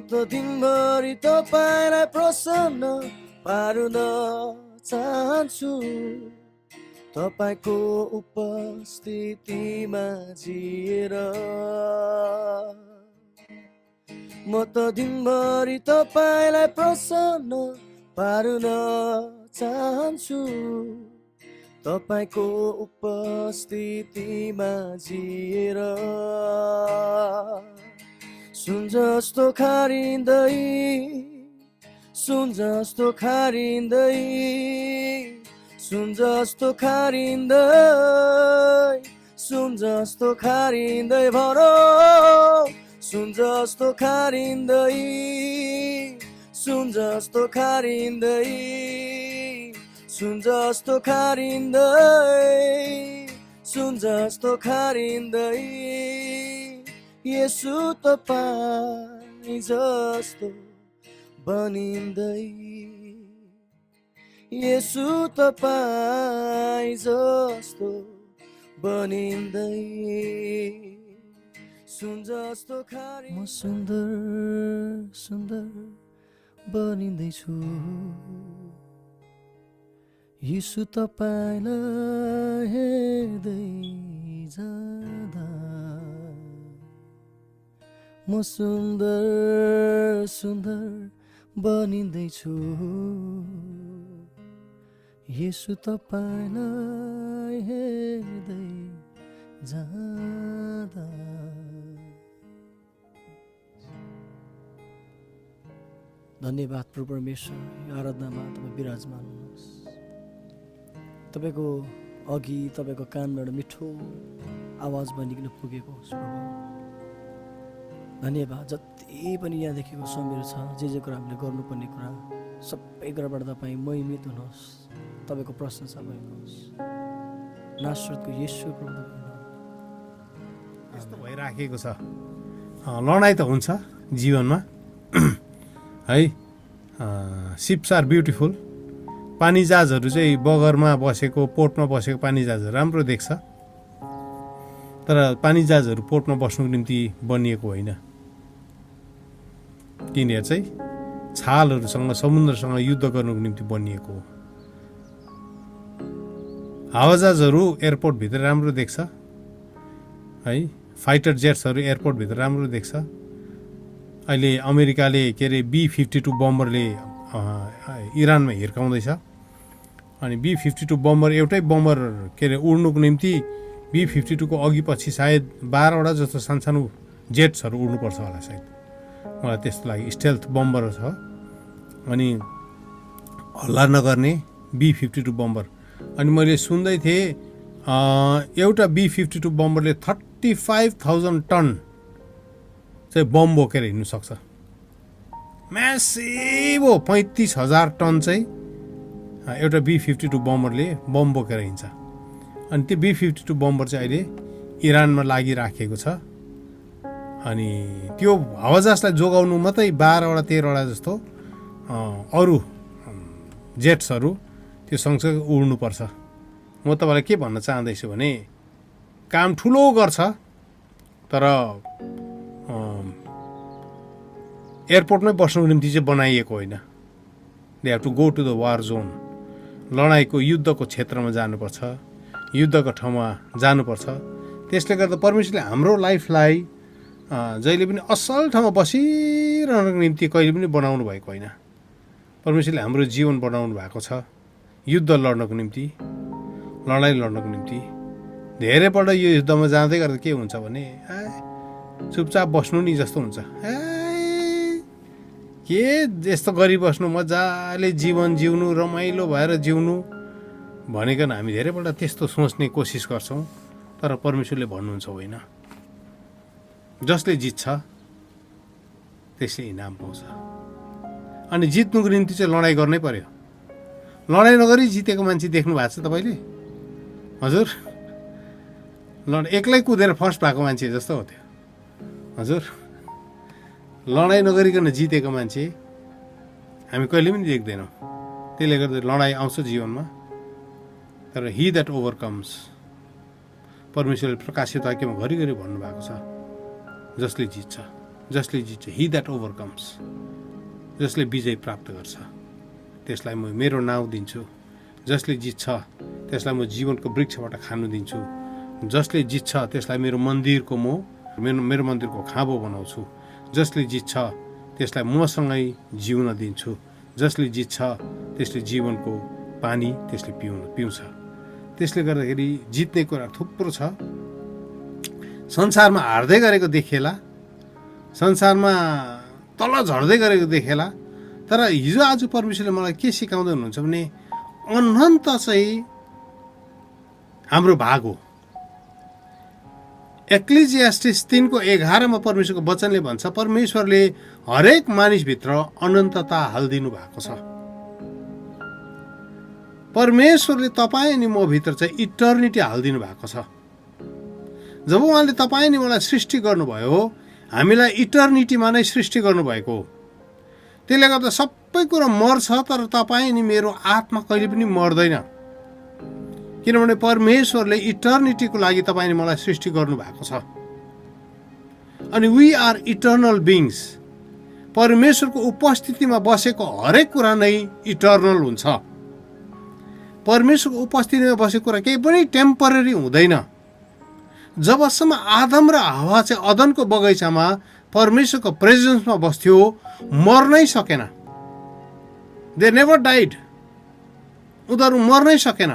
त दिनभरि तपाईँलाई प्रसन्न पार्न चाहन्छु तपाईँको उपस्थितिमा जिएर म त दिनभरि तपाईँलाई प्रसन्न पार्न चाहन्छु तपाईँको उपस्थितिमा जिएर सुन जस्तो खारिँदै सुन जस्तो खारिँदै सुन जस्तो खारिँदै सुन जस्तो खारिँदै भरो सुन जस्तो खारिँदै सुन जस्तो खारिँदै सुन जस्तो खारिँदै सुन जस्तो खारिँदै येशू तपाईँ जस्तो बनिँदै येशू तपाईँ जस्तो बनिँदै सुन जस्तो खारी म सुन्दर सुन्दर बनिँदैछु येशू तपाईलाई हेर्दै जाँदा म सुन्दर सुन्दर बनिँदैछु येशू तपाईलाई हेर्दै जाँदा धन्यवाद प्रभु परमेश्वर आराधनामा तपाईँ विराजमान हुनुहोस् तपाईँको अघि तपाईँको कानबाट मिठो आवाज बनिकन पुगेको होस् प्रभु धन्यवाद जति पनि यहाँ देखेको समीर छ जे कुरा हामीले गर्नुपर्ने कुरा सबै कुराबाट तपाईँ महिमित हुनुहोस् तपाईँको प्रशंसा भएको होस् नासरतको येशू प्रभु यस्तो भइराखेको छ लडाइँ त हुन्छ जीवनमा है सिप्स आर ब्युटिफुल पानी जहाजहरू चाहिँ बगरमा बसेको पोर्टमा बसेको पानी जहाजहरू राम्रो देख्छ तर पानी जहाजहरू पोर्टमा बस्नुको निम्ति बनिएको होइन तिनीहरू चाहिँ छालहरूसँग समुद्रसँग युद्ध गर्नुको निम्ति बनिएको हो हावाजहाजहरू एयरपोर्टभित्र राम्रो देख्छ है फाइटर जेट्सहरू एयरपोर्टभित्र राम्रो देख्छ अहिले अमेरिकाले के अरे B-52 बम्बरले इरानमा हिर्काउँदैछ अनि B-52 बम्बर एउटै बम्बर के अरे उड्नुको निम्ति B-52 को अघि पछि सायद 12वटा जस्तो सानसानो जेट्सहरू उड्नुपर्छ होला सायद मलाई त्यस्तो लागि स्टेल्थ बम्बर छ अनि हल्ला नगर्ने B-52 बम्बर अनि मैले सुन्दै थिएँ एउटा B-52 बम्बरले 35,000 टन चाहिँ बम बोकेर हिँड्नु सक्छ म्यासिभ हो 35,000 टन चाहिँ एउटा B-52 बम्बरले बम बोकेर हिँड्छ अनि त्यो B-52 बम्बर चाहिँ अहिले इरानमा लागिराखेको छ अनि त्यो हावाजहाजलाई जोगाउनु मात्रै 12वटा 13वटा जस्तो अरू जेट्सहरू त्यो सँगसँगै उड्नुपर्छ म तपाईँलाई के भन्न चाहँदैछु भने काम ठुलो गर्छ तर एयरपोर्टमै बस्नुको निम्ति चाहिँ बनाइएको होइन they have to go to the war zone लडाइँको युद्धको क्षेत्रमा जानुपर्छ युद्धको ठाउँमा जानुपर्छ त्यसले गर्दा परमेश्वरले हाम्रो लाइफलाई जहिले पनि असल ठाउँमा बसिरहनुको निम्ति कहिले पनि बनाउनु भएको होइन परमेश्वरले हाम्रो जीवन बनाउनु भएको छ युद्ध लड्नको निम्ति लडाइँ लड्नको निम्ति धेरैपल्ट यो युद्धमा जाँदै गर्दा के हुन्छ भने चुपचाप बस्नु नि जस्तो हुन्छ के यस्तो गरिबस्नु मजाले जीवन जिउनु रमाइलो भएर जिउनु भनेकन हामी धेरैपल्ट त्यस्तो सोच्ने कोसिस गर्छौँ तर परमेश्वरले भन्नुहुन्छ होइन जसले जित्छ त्यसले इनाम पाउँछ अनि जित्नुको निम्ति चाहिँ लडाइँ गर्नै पर्यो लडाइँ नगरी जितेको मान्छे देख्नु भएको छ तपाईँले हजुर एक्लै कुदेर फर्स्ट भएको मान्छे जस्तो हो त्यो हजुर लडाइँ नगरिकन जितेको मान्छे हामी कहिले पनि देख्दैनौँ त्यसले गर्दा लडाइँ आउँछ जीवनमा तर हि द्याट ओभरकम्स परमेश्वरले प्रकाशित वाक्यमा घरिघरि भन्नुभएको छ जसले जित्छ जसले जित्छ, ही द्याट ओभरकम्स, जसले विजय प्राप्त गर्छ त्यसलाई म मेरो नाउँ दिन्छु। जसले जित्छ त्यसलाई म जीवनको वृक्षबाट खानु दिन्छु। जसले जित्छ त्यसलाई मेरो मन्दिरको मेरो मन्दिरको खाँबो बनाउँछु। जसले जित्छ त्यसलाई मसँगै जिउन दिन्छु। जसले जित्छ त्यसले जीवनको पानी त्यसले पिउँछ। त्यसले गर्दाखेरि जित्ने कुरा थुप्रो छ। संसारमा हार्दै गरेको देखिएला, संसारमा तल झर्दै गरेको देखेला, तर हिजो आज परमेश्वरले मलाई के सिकाउँदै हुनुहुन्छ भने अनन्त चाहिँ हाम्रो भाग हो। एक्लिजियास्टिस 3:11 परमेश्वरको वचनले भन्छ, परमेश्वरले हरेक मानिसभित्र अनन्तता हालिदिनु भएको छ। परमेश्वरले तपाईँ अनि म भित्र चाहिँ इटर्निटी हालिदिनु भएको छ। जब उहाँले तपाईँ अनि मलाई सृष्टि गर्नुभयो, हामीलाई इटर्निटीमा नै सृष्टि गर्नुभएको हो। त्यसले गर्दा सबै कुरा मर्छ, तर तपाईँ अनि मेरो आत्मा कहिले पनि मर्दैन। किनभने परमेश्वरले इटर्निटीको लागि तपाईँ अनि मलाई सृष्टि गर्नुभएको छ। अनि वी आर इटर्नल बिङ्स। परमेश्वरको उपस्थितिमा बसेको हरेक कुरा नै इटर्नल हुन्छ। परमेश्वरको उपस्थितिमा बसेको कुरा केही पनि टेम्पररी हुँदैन। जबसम्म आदम र हावा चाहिँ अदनको बगैँचामा परमेश्वरको प्रेजेन्समा बस्थ्यो, मर्नै सकेन। They never died. उनीहरू मर्नै सकेन।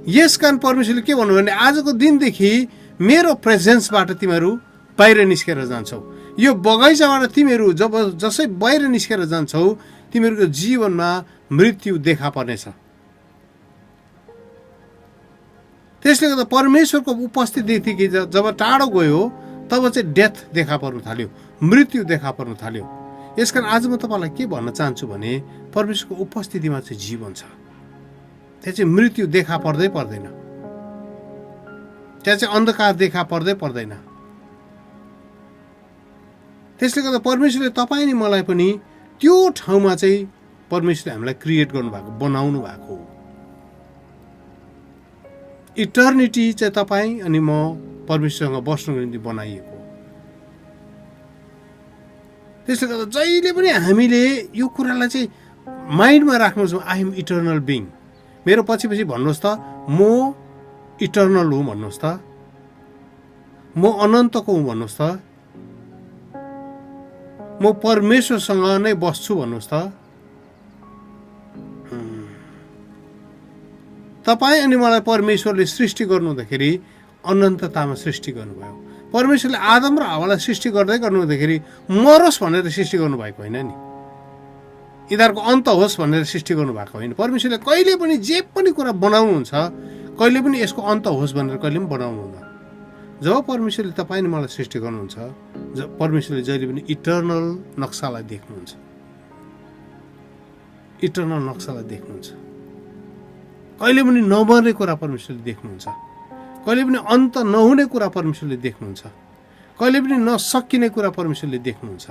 यसकारण परमेश्वरले के भन्नु भने आजको दिनदेखि मेरो प्रेजेन्सबाट तिमीहरू बाहिर निस्केर जान्छौ। यो बगैँचाबाट तिमीहरू जसै बाहिर निस्केर जान्छौ, तिमीहरूको जीवनमा मृत्यु देखा पर्नेछ। त्यसले गर्दा परमेश्वरको उपस्थितिदेखि जब टाढो गयो, तब चाहिँ डेथ देखा पर्नु थाल्यो, मृत्यु देखा पर्नु थाल्यो। यसकारण आज म तपाईँलाई के भन्न चाहन्छु भने परमेश्वरको उपस्थितिमा चाहिँ जीवन छ। त्यहाँ चाहिँ मृत्यु देखा पर्दै पर्दैन, त्यहाँ चाहिँ अन्धकार देखा पर्दै पर्दैन। त्यसले गर्दा परमेश्वरले तपाईँ नि मलाई पनि त्यो ठाउँमा चाहिँ परमेश्वरले हामीलाई क्रिएट गर्नुभएको, बनाउनु भएको हो। इटर्निटी चाहिँ तपाईँ अनि म परमेश्वरसँग बस्नुको निम्ति बनाइएको। त्यसले गर्दा जहिले पनि हामीले यो कुरालाई चाहिँ माइन्डमा राख्नुहोस्, आई एम इटर्नल बिङ। मेरो पछि भन्नुहोस् त, म इटर्नल हुँ भन्नुहोस् त, म अनन्तको हुँ भन्नुहोस् त, म परमेश्वरसँग नै बस्छु भन्नुहोस् त। तपाईँ अनि मलाई परमेश्वरले सृष्टि गर्नुहुँदाखेरि अनन्ततामा सृष्टि गर्नुभयो। परमेश्वरले आदम र हावालाई सृष्टि गर्नुहुँदाखेरि मरोस् भनेर सृष्टि गर्नुभएको होइन नि, यिनीहरूको अन्त होस् भनेर सृष्टि गर्नुभएको होइन। परमेश्वरले कहिले पनि जे पनि कुरा बनाउनुहुन्छ, कहिले पनि यसको अन्त होस् भनेर कहिले पनि बनाउनुहुन्न। जब परमेश्वरले तपाईँ अनि मलाई सृष्टि गर्नुहुन्छ, परमेश्वरले जहिले पनि इटर्नल नक्सालाई देख्नुहुन्छ, इटर्नल नक्सालाई देख्नुहुन्छ। कहिले पनि नमर्ने कुरा परमेश्वरले देख्नुहुन्छ, कहिले पनि अन्त नहुने कुरा परमेश्वरले देख्नुहुन्छ, कहिले पनि नसकिने कुरा परमेश्वरले देख्नुहुन्छ।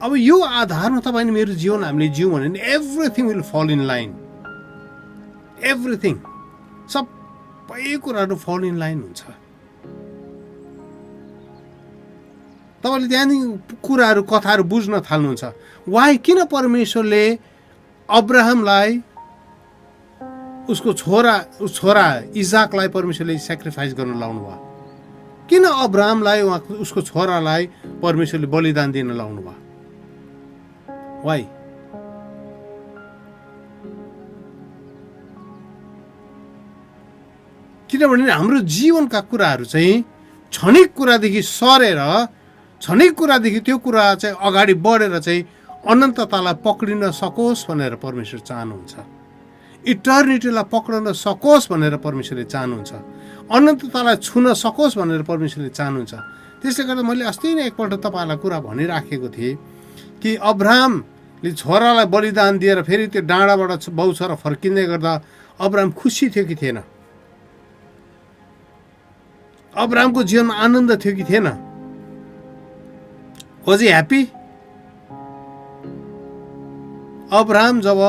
अब यो आधारमा तपाईँ मेरो जीवन हामीले जिउँ भने एभ्रिथिङ विल फल इन लाइन। एभ्रिथिङ, सबै कुराहरू फल इन लाइन हुन्छ। तपाईँले त्यहाँदेखि कुराहरू कथाहरू बुझ्न थाल्नुहुन्छ। वाइ, किन परमेश्वरले अब्राहमलाई उसको छोरा इजाकलाई परमेश्वरले सेक्रिफाइस गर्न लाउनु भयो? किन अब्राहमलाई उसको छोरालाई परमेश्वरले बलिदान दिन लाउनु भयो? वाइ? किनभने हाम्रो जीवनका कुराहरू चाहिँ क्षणिक कुरादेखि सरेर, क्षणिक कुरादेखि त्यो कुरा चाहिँ अगाडि बढेर चाहिँ अनन्ततालाई पक्रिन सकोस् भनेर परमेश्वर चाहनुहुन्छ। इटर्निटीलाई पक्रिन सकोस् भनेर परमेश्वरले चाहनुहुन्छ। अनन्ततालाई छुन सकोस् भनेर परमेश्वरले चाहनुहुन्छ। त्यसले गर्दा मैले अस्ति नै एकपल्ट तपाईँहरूलाई कुरा भनिराखेको थिएँ कि अब्राहमले छोरालाई बलिदान दिएर फेरि त्यो डाँडाबाट बाउ छोरा फर्किँदै गर्दा अब्राहम खुसी थियो कि थिएन? अब्राहमको जीवनमा आनन्द थियो कि थिएन? Was he happy? अब्राहम जब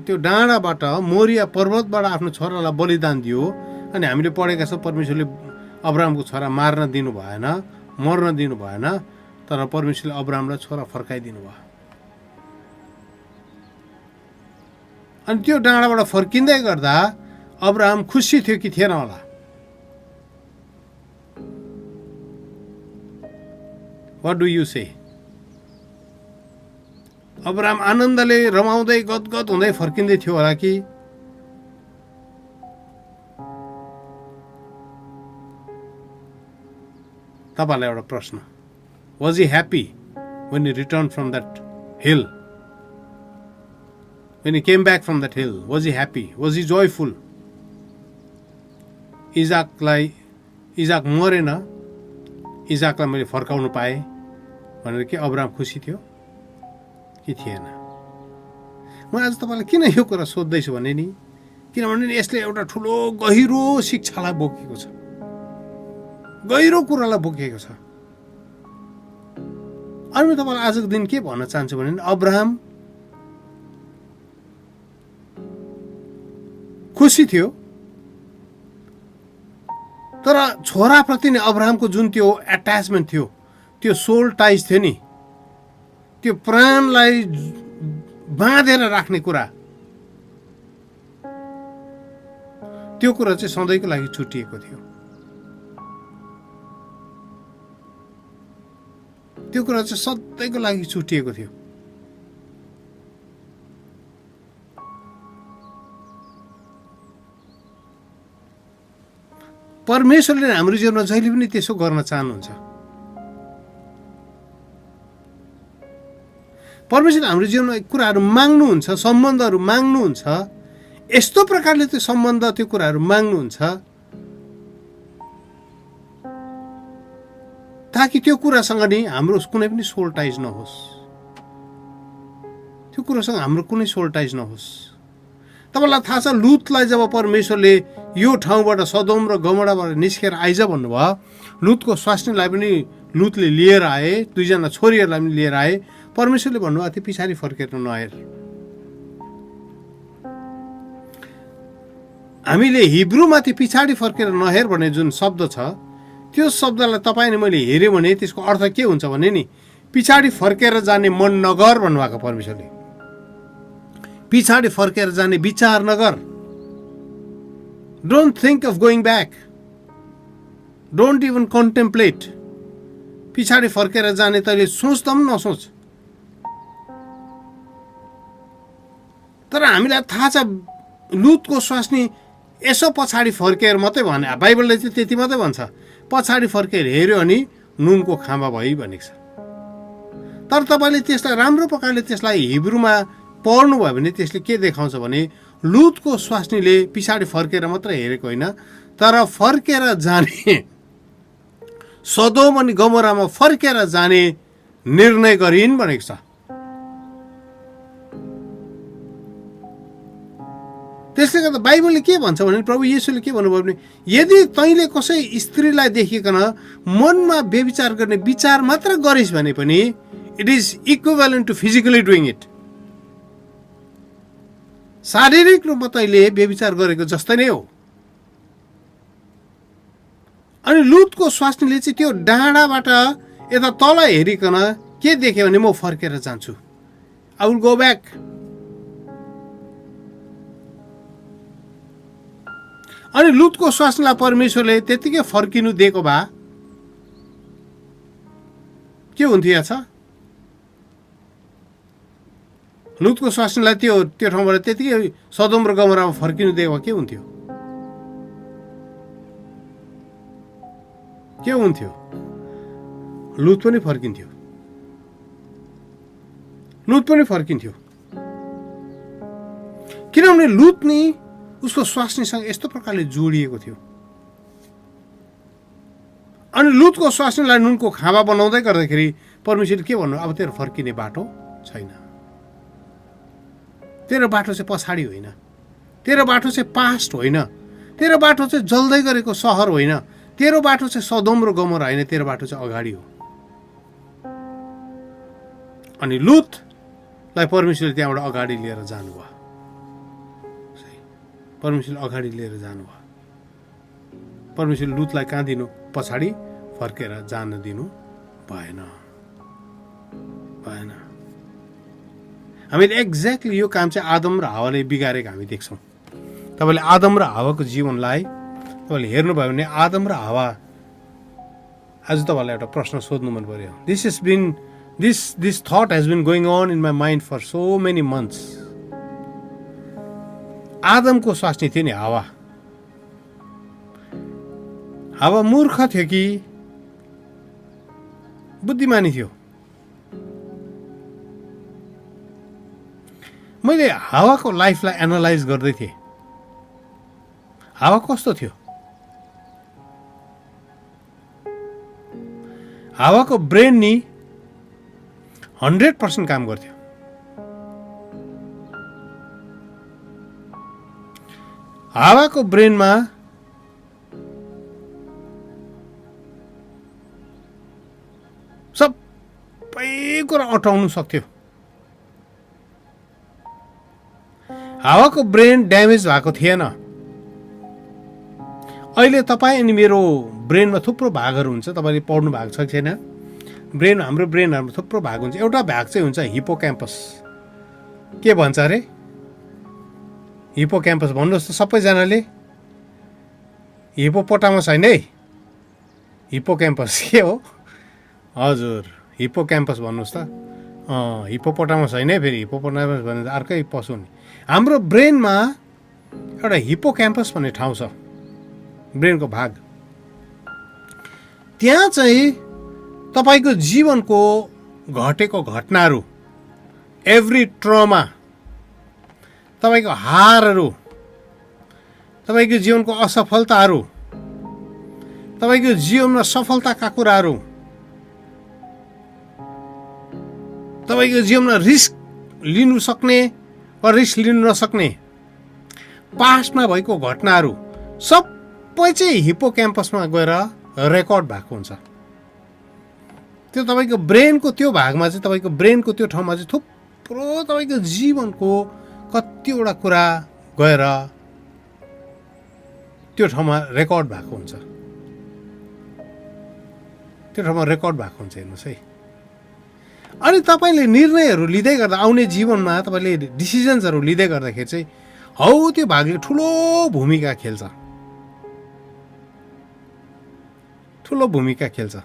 त्यो डाँडाबाट मोरिया पर्वतबाट आफ्नो छोरालाई बलिदान दियो, अनि हामीले पढेका छौँ परमेश्वरले अब्राहमको छोरा मार्न दिनु भएन, मर्न दिनु भएन, तर परमेश्वरले अब्राहमलाई छोरा फर्काइदिनु भयो। अनि त्यो डाँडाबाट फर्किँदै गर्दा अब्राहम खुसी थियो कि थिएन होला? What do you say? Abraham आनन्दले रमाउँदै गदगद हुँदै फर्किँदै थियो होला कि? तपाईलाई एउटा प्रश्न, was he happy when he returned from that hill? When he came back from that hill, was he happy? Was he joyful? Ijak मरेन, इजाकलाई मैले फर्काउनु पाएँ भनेर के अब्राहम खुसी थियो कि थिएन? म आज तपाईँलाई किन यो कुरा सोध्दैछु भने नि, किनभने यसले एउटा ठुलो गहिरो शिक्षालाई बोकेको छ, गहिरो कुरालाई बोकेको छ। अनि म तपाईँलाई आजको दिन के भन्न चाहन्छु भने अब्राहम खुसी थियो, तर छोराप्रति नै अब्राहमको जुन त्यो एट्याचमेन्ट थियो, त्यो सोल टाइज थियो नि, त्यो प्राणलाई बाँधेर राख्ने कुरा, त्यो कुरा चाहिँ सधैँको लागि छुटिएको थियो। त्यो कुरा चाहिँ सधैँको लागि छुटिएको थियो। परमेश्वरले हाम्रो जीवनमा जहिले पनि त्यसो गर्न चाहनुहुन्छ। परमेश्वरले हाम्रो जीवनमा कुराहरू माग्नुहुन्छ, सम्बन्धहरू माग्नुहुन्छ, यस्तो प्रकारले त्यो सम्बन्ध, त्यो कुराहरू माग्नुहुन्छ ताकि त्यो कुरासँग नि हाम्रो कुनै पनि सोल टाइज नहोस्, त्यो कुरासँग हाम्रो कुनै सोल टाइज नहोस्। तपाईँलाई थाहा छ, लुतलाई जब परमेश्वरले यो ठाउँबाट सदोम र गमोराबाट निस्केर आइज भन्नुभयो, लुतको स्वास्नीलाई पनि लुतले लिएर आए, दुईजना छोरीहरूलाई पनि लिएर आए। परमेश्वरले भन्नुभयो त्यो पछाडि फर्केर नहेर। हामीले हिब्रूमा त्यो पछाडि फर्केर नहेर भन्ने जुन शब्द छ, त्यो शब्दलाई तपाईँले मैले हेऱ्यो भने त्यसको अर्थ के हुन्छ भने नि, पछाडि फर्केर जाने मन नगर भन्नुभएको परमेश्वरले। पछाडि फर्केर जाने विचार नगर। Don't think of going back, don't even contemplate. पछाडि फर्केर जाने तैँले सोच्दा पनि नसोच। तर हामीलाई थाहा छ लुतको स्वास्नी यसो पछाडि फर्केर मात्रै भने, बाइबलले चाहिँ त्यति मात्रै भन्छ, पछाडि फर्केर हेऱ्यो अनि नुनको खाँबा भई भनेको छ। तर तपाईँले त्यसलाई राम्रो प्रकारले त्यसलाई हिब्रूमा पढ्नुभयो भने त्यसले के देखाउँछ भने लुतको स्वास्नीले पछाडि फर्केर मात्र हेरेको होइन, तर फर्केर जाने, सदोम अनि गमोरामा फर्केर जाने निर्णय गरिन् भनेको छ। त्यसले गर्दा बाइबलले के भन्छ भने, प्रभु येशूले के भन्नुभयो भने, यदि तैँले कसै स्त्रीलाई देखिकन मनमा व्यभिचार गर्ने विचार मात्र गरिस् भने पनि it is equivalent to physically doing it. शारीरिक रूपमा तैँले व्यभिचार गरेको जस्तै नै हो। अनि लुतको स्वास्नीले चाहिँ त्यो डाँडाबाट यता तल हेरिकन के देख्यो भने, म फर्केर जान्छु, आई विल गो ब्याक। अनि लुतको स्वास्नीलाई परमेश्वरले त्यतिकै फर्किनु दिएको भए के हुन्थ्यो छ? लुतको स्वास्नीलाई त्यो ठाउँबाट त्यतिकै सदोम र गमोरामा फर्किनु दिएको के हुन्थ्यो? के हुन्थ्यो? लुत पनि फर्किन्थ्यो, लुत पनि फर्किन्थ्यो। किनभने लुत नि उसको स्वास्नीसँग यस्तो प्रकारले जोडिएको थियो। अनि लुतको स्वास्नीलाई नुनको खाँबा बनाउँदै गर्दाखेरि परमेश्वरले के भन्नु, अब तेरो फर्किने बाटो छैन, तेरो बाटो चाहिँ पछाडि होइन, तेरो बाटो चाहिँ पास्ट होइन, तेरो बाटो चाहिँ जल्दै गरेको सहर होइन, तेरो बाटो चाहिँ सदोम र गमोरा होइन, तेरो बाटो चाहिँ अगाडि हो। अनि लुतलाई परमेश्वरले त्यहाँबाट अगाडि लिएर जानुभयो, परमेश्वरले अगाडि लिएर जानुभयो। परमेश्वरले लुतलाई कहाँ दिनु? पछाडि फर्केर जान दिनु भएन। हामीले एक्ज्याक्टली यो काम चाहिँ आदम र हावाले बिगारेको हामी देख्छौँ। तपाईँले आदम र हावाको जीवनलाई तपाईँले हेर्नुभयो भने आदम र हावा, आज तपाईँलाई एउटा प्रश्न सोध्नु मन पर्यो। This that has been going on in my mind for so many months. आदमको स्वास्नी थियो नि हावा। हावा मूर्ख थियो कि बुद्धिमानी थियो? मैले हावाको लाइफलाई एनालाइज गर्दै थिएँ। हावा कस्तो थियो? हावाको ब्रेन नि 100% काम गर्थ्यो। हावाको ब्रेनमा सबै कुरा अटाउनु सक्थ्यो। हावाको ब्रेन ड्यामेज भएको थिएन। अहिले तपाईँ अनि मेरो ब्रेनमा थुप्रो भागहरू हुन्छ। तपाईँले पढ्नु भएको छ कि छैन? हाम्रो ब्रेनहरूमा थुप्रो भाग हुन्छ। एउटा भाग चाहिँ हुन्छ हिपोक्याम्पस। के भन्छ अरे? हिपोक्याम्पस भन्नुहोस् त सबैजनाले। हिपोपोटामस होइन है, हिपोक्याम्पस के हो? हजुर, हिपोक्याम्पस भन्नुहोस् त। हिपोपोटामस होइन है, फेरि हिपोपोटामस भने अर्कै पशु नि। हाम्रो ब्रेनमा एउटा हिपोक्याम्पस भन्ने ठाउँ छ, ब्रेनको भाग। त्यहाँ चाहिँ तपाईँको जीवनको घटेको घटनाहरू, एभ्री ट्रमा, तपाईँको हारहरू, तपाईँको जीवनको असफलताहरू, तपाईँको जीवनमा सफलताका कुराहरू, तपाईँको जीवनमा रिस्क लिनु सक्ने वा रिस्क लिनु नसक्ने, पास्टमा भएको घटनाहरू सबै चाहिँ हिपोक्याम्पसमा गएर रेकर्ड भएको हुन्छ। त्यो तपाईँको ब्रेनको त्यो भागमा चाहिँ, तपाईँको ब्रेनको त्यो ठाउँमा चाहिँ थुप्रो तपाईँको जीवनको कतिवटा कुरा गएर त्यो ठाउँमा रेकर्ड भएको हुन्छ। त्यो ठाउँमा रेकर्ड भएको हुन्छ। हेर्नुहोस् है। अनि तपाईँले निर्णयहरू लिँदै गर्दा, आउने जीवनमा तपाईँले डिसिजन्सहरू लिँदै गर्दाखेरि चाहिँ हौ त्यो भागले ठुलो भूमिका खेल्छ। ठुलो भूमिका खेल्छ।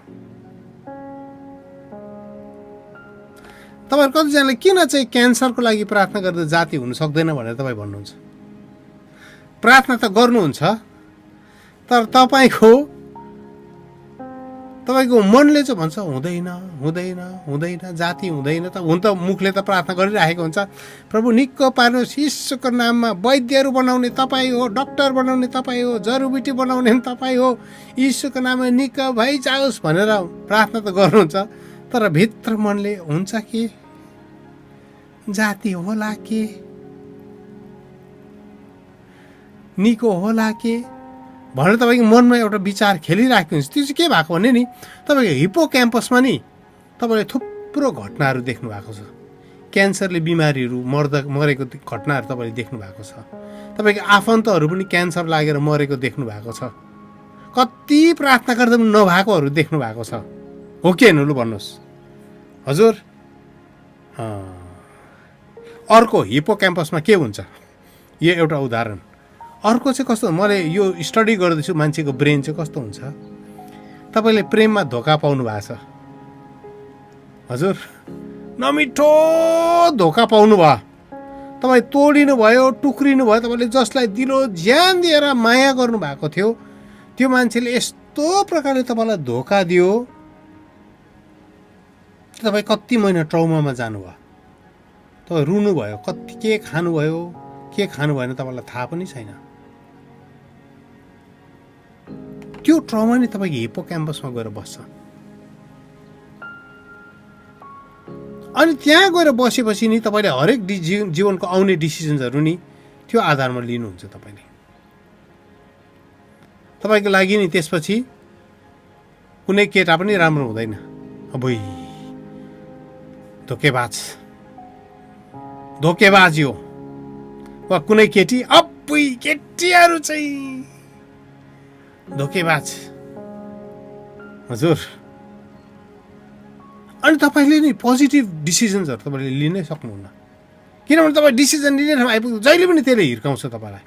तपाईँहरू कतिजनाले किन चाहिँ क्यान्सरको लागि प्रार्थना गर्दा जाति हुन सक्दैन भनेर तपाईँ भन्नुहुन्छ? प्रार्थना त गर्नुहुन्छ, तर तपाईँको मनले चाहिँ भन्छ हुँदैन हुँदैन हुँदैन, जाति हुँदैन। त हुन त मुखले त प्रार्थना गरिरहेको हुन्छ, प्रभु निक्क पार्नुहोस्, यीशुको नाममा वैद्यहरू बनाउने तपाईँ हो, डक्टर बनाउने तपाईँ हो, जडीबुटी बनाउने तपाईँ हो, यीशुको नाममा निक्क भइजाओस् भनेर प्रार्थना त गर्नुहुन्छ। तर भित्र मनले हुन्छ कि जाति होला के, निको होला के भनेर तपाईँको मनमा एउटा विचार खेलिरहेको हुन्छ। त्यो चाहिँ के भएको भने नि, तपाईँको हिपोक्याम्पसमा नि तपाईँले थुप्रो घटनाहरू देख्नु भएको छ। क्यान्सरले बिमारीहरू मरेको घटनाहरू तपाईँले देख्नु भएको छ। तपाईँको आफन्तहरू पनि क्यान्सर लागेर मरेको देख्नु भएको छ। कति प्रार्थना गर्दा पनि नभएकोहरू देख्नु भएको छ। हो कि होइन लु भन्नुहोस्? हजुर। अर्को हिपोक्याम्पसमा के हुन्छ, यो एउटा उदाहरण। अर्को चाहिँ कस्तो, मैले यो स्टडी गर्दैछु मान्छेको ब्रेन चाहिँ कस्तो हुन्छ। तपाईँले प्रेममा धोका पाउनु भएको छ, हजुर, नमिठो धोका पाउनु भयो, तपाईँ तोडिनु भयो, टुक्रिनु भयो। तपाईँले जसलाई दिलो ज्यान दिएर माया गर्नुभएको थियो, त्यो मान्छेले यस्तो प्रकारले तपाईँलाई धोका दियो, तपाईँ कति महिना ट्राउमामा जानुभयो। तपाईँ रुनुभयो, कति के खानुभयो, के खानु भएन तपाईँलाई थाहा पनि छैन। त्यो ट्रमा नि तपाईँको हिपोक्याम्पसमा गएर बस्छ। अनि त्यहाँ गएर बसेपछि नि तपाईँले हरेक जीवनको आउने डिसिजन्सहरू नि त्यो आधारमा लिनुहुन्छ। तपाईँको लागि नि त्यसपछि कुनै केटा पनि राम्रो हुँदैन। अबै धोकेबाज हो, वा कुनै केटी, अबै केटीहरू चाहिँ धोकेबाज। हजुर, अनि तपाईँले नि पोजिटिभ डिसिजन्सहरू तपाईँले लिनै सक्नुहुन्न, किनभने तपाईँ डिसिजन लिने ठाउँमा आइपुग्नु जहिले पनि त्यसले हिर्काउँछ तपाईँलाई।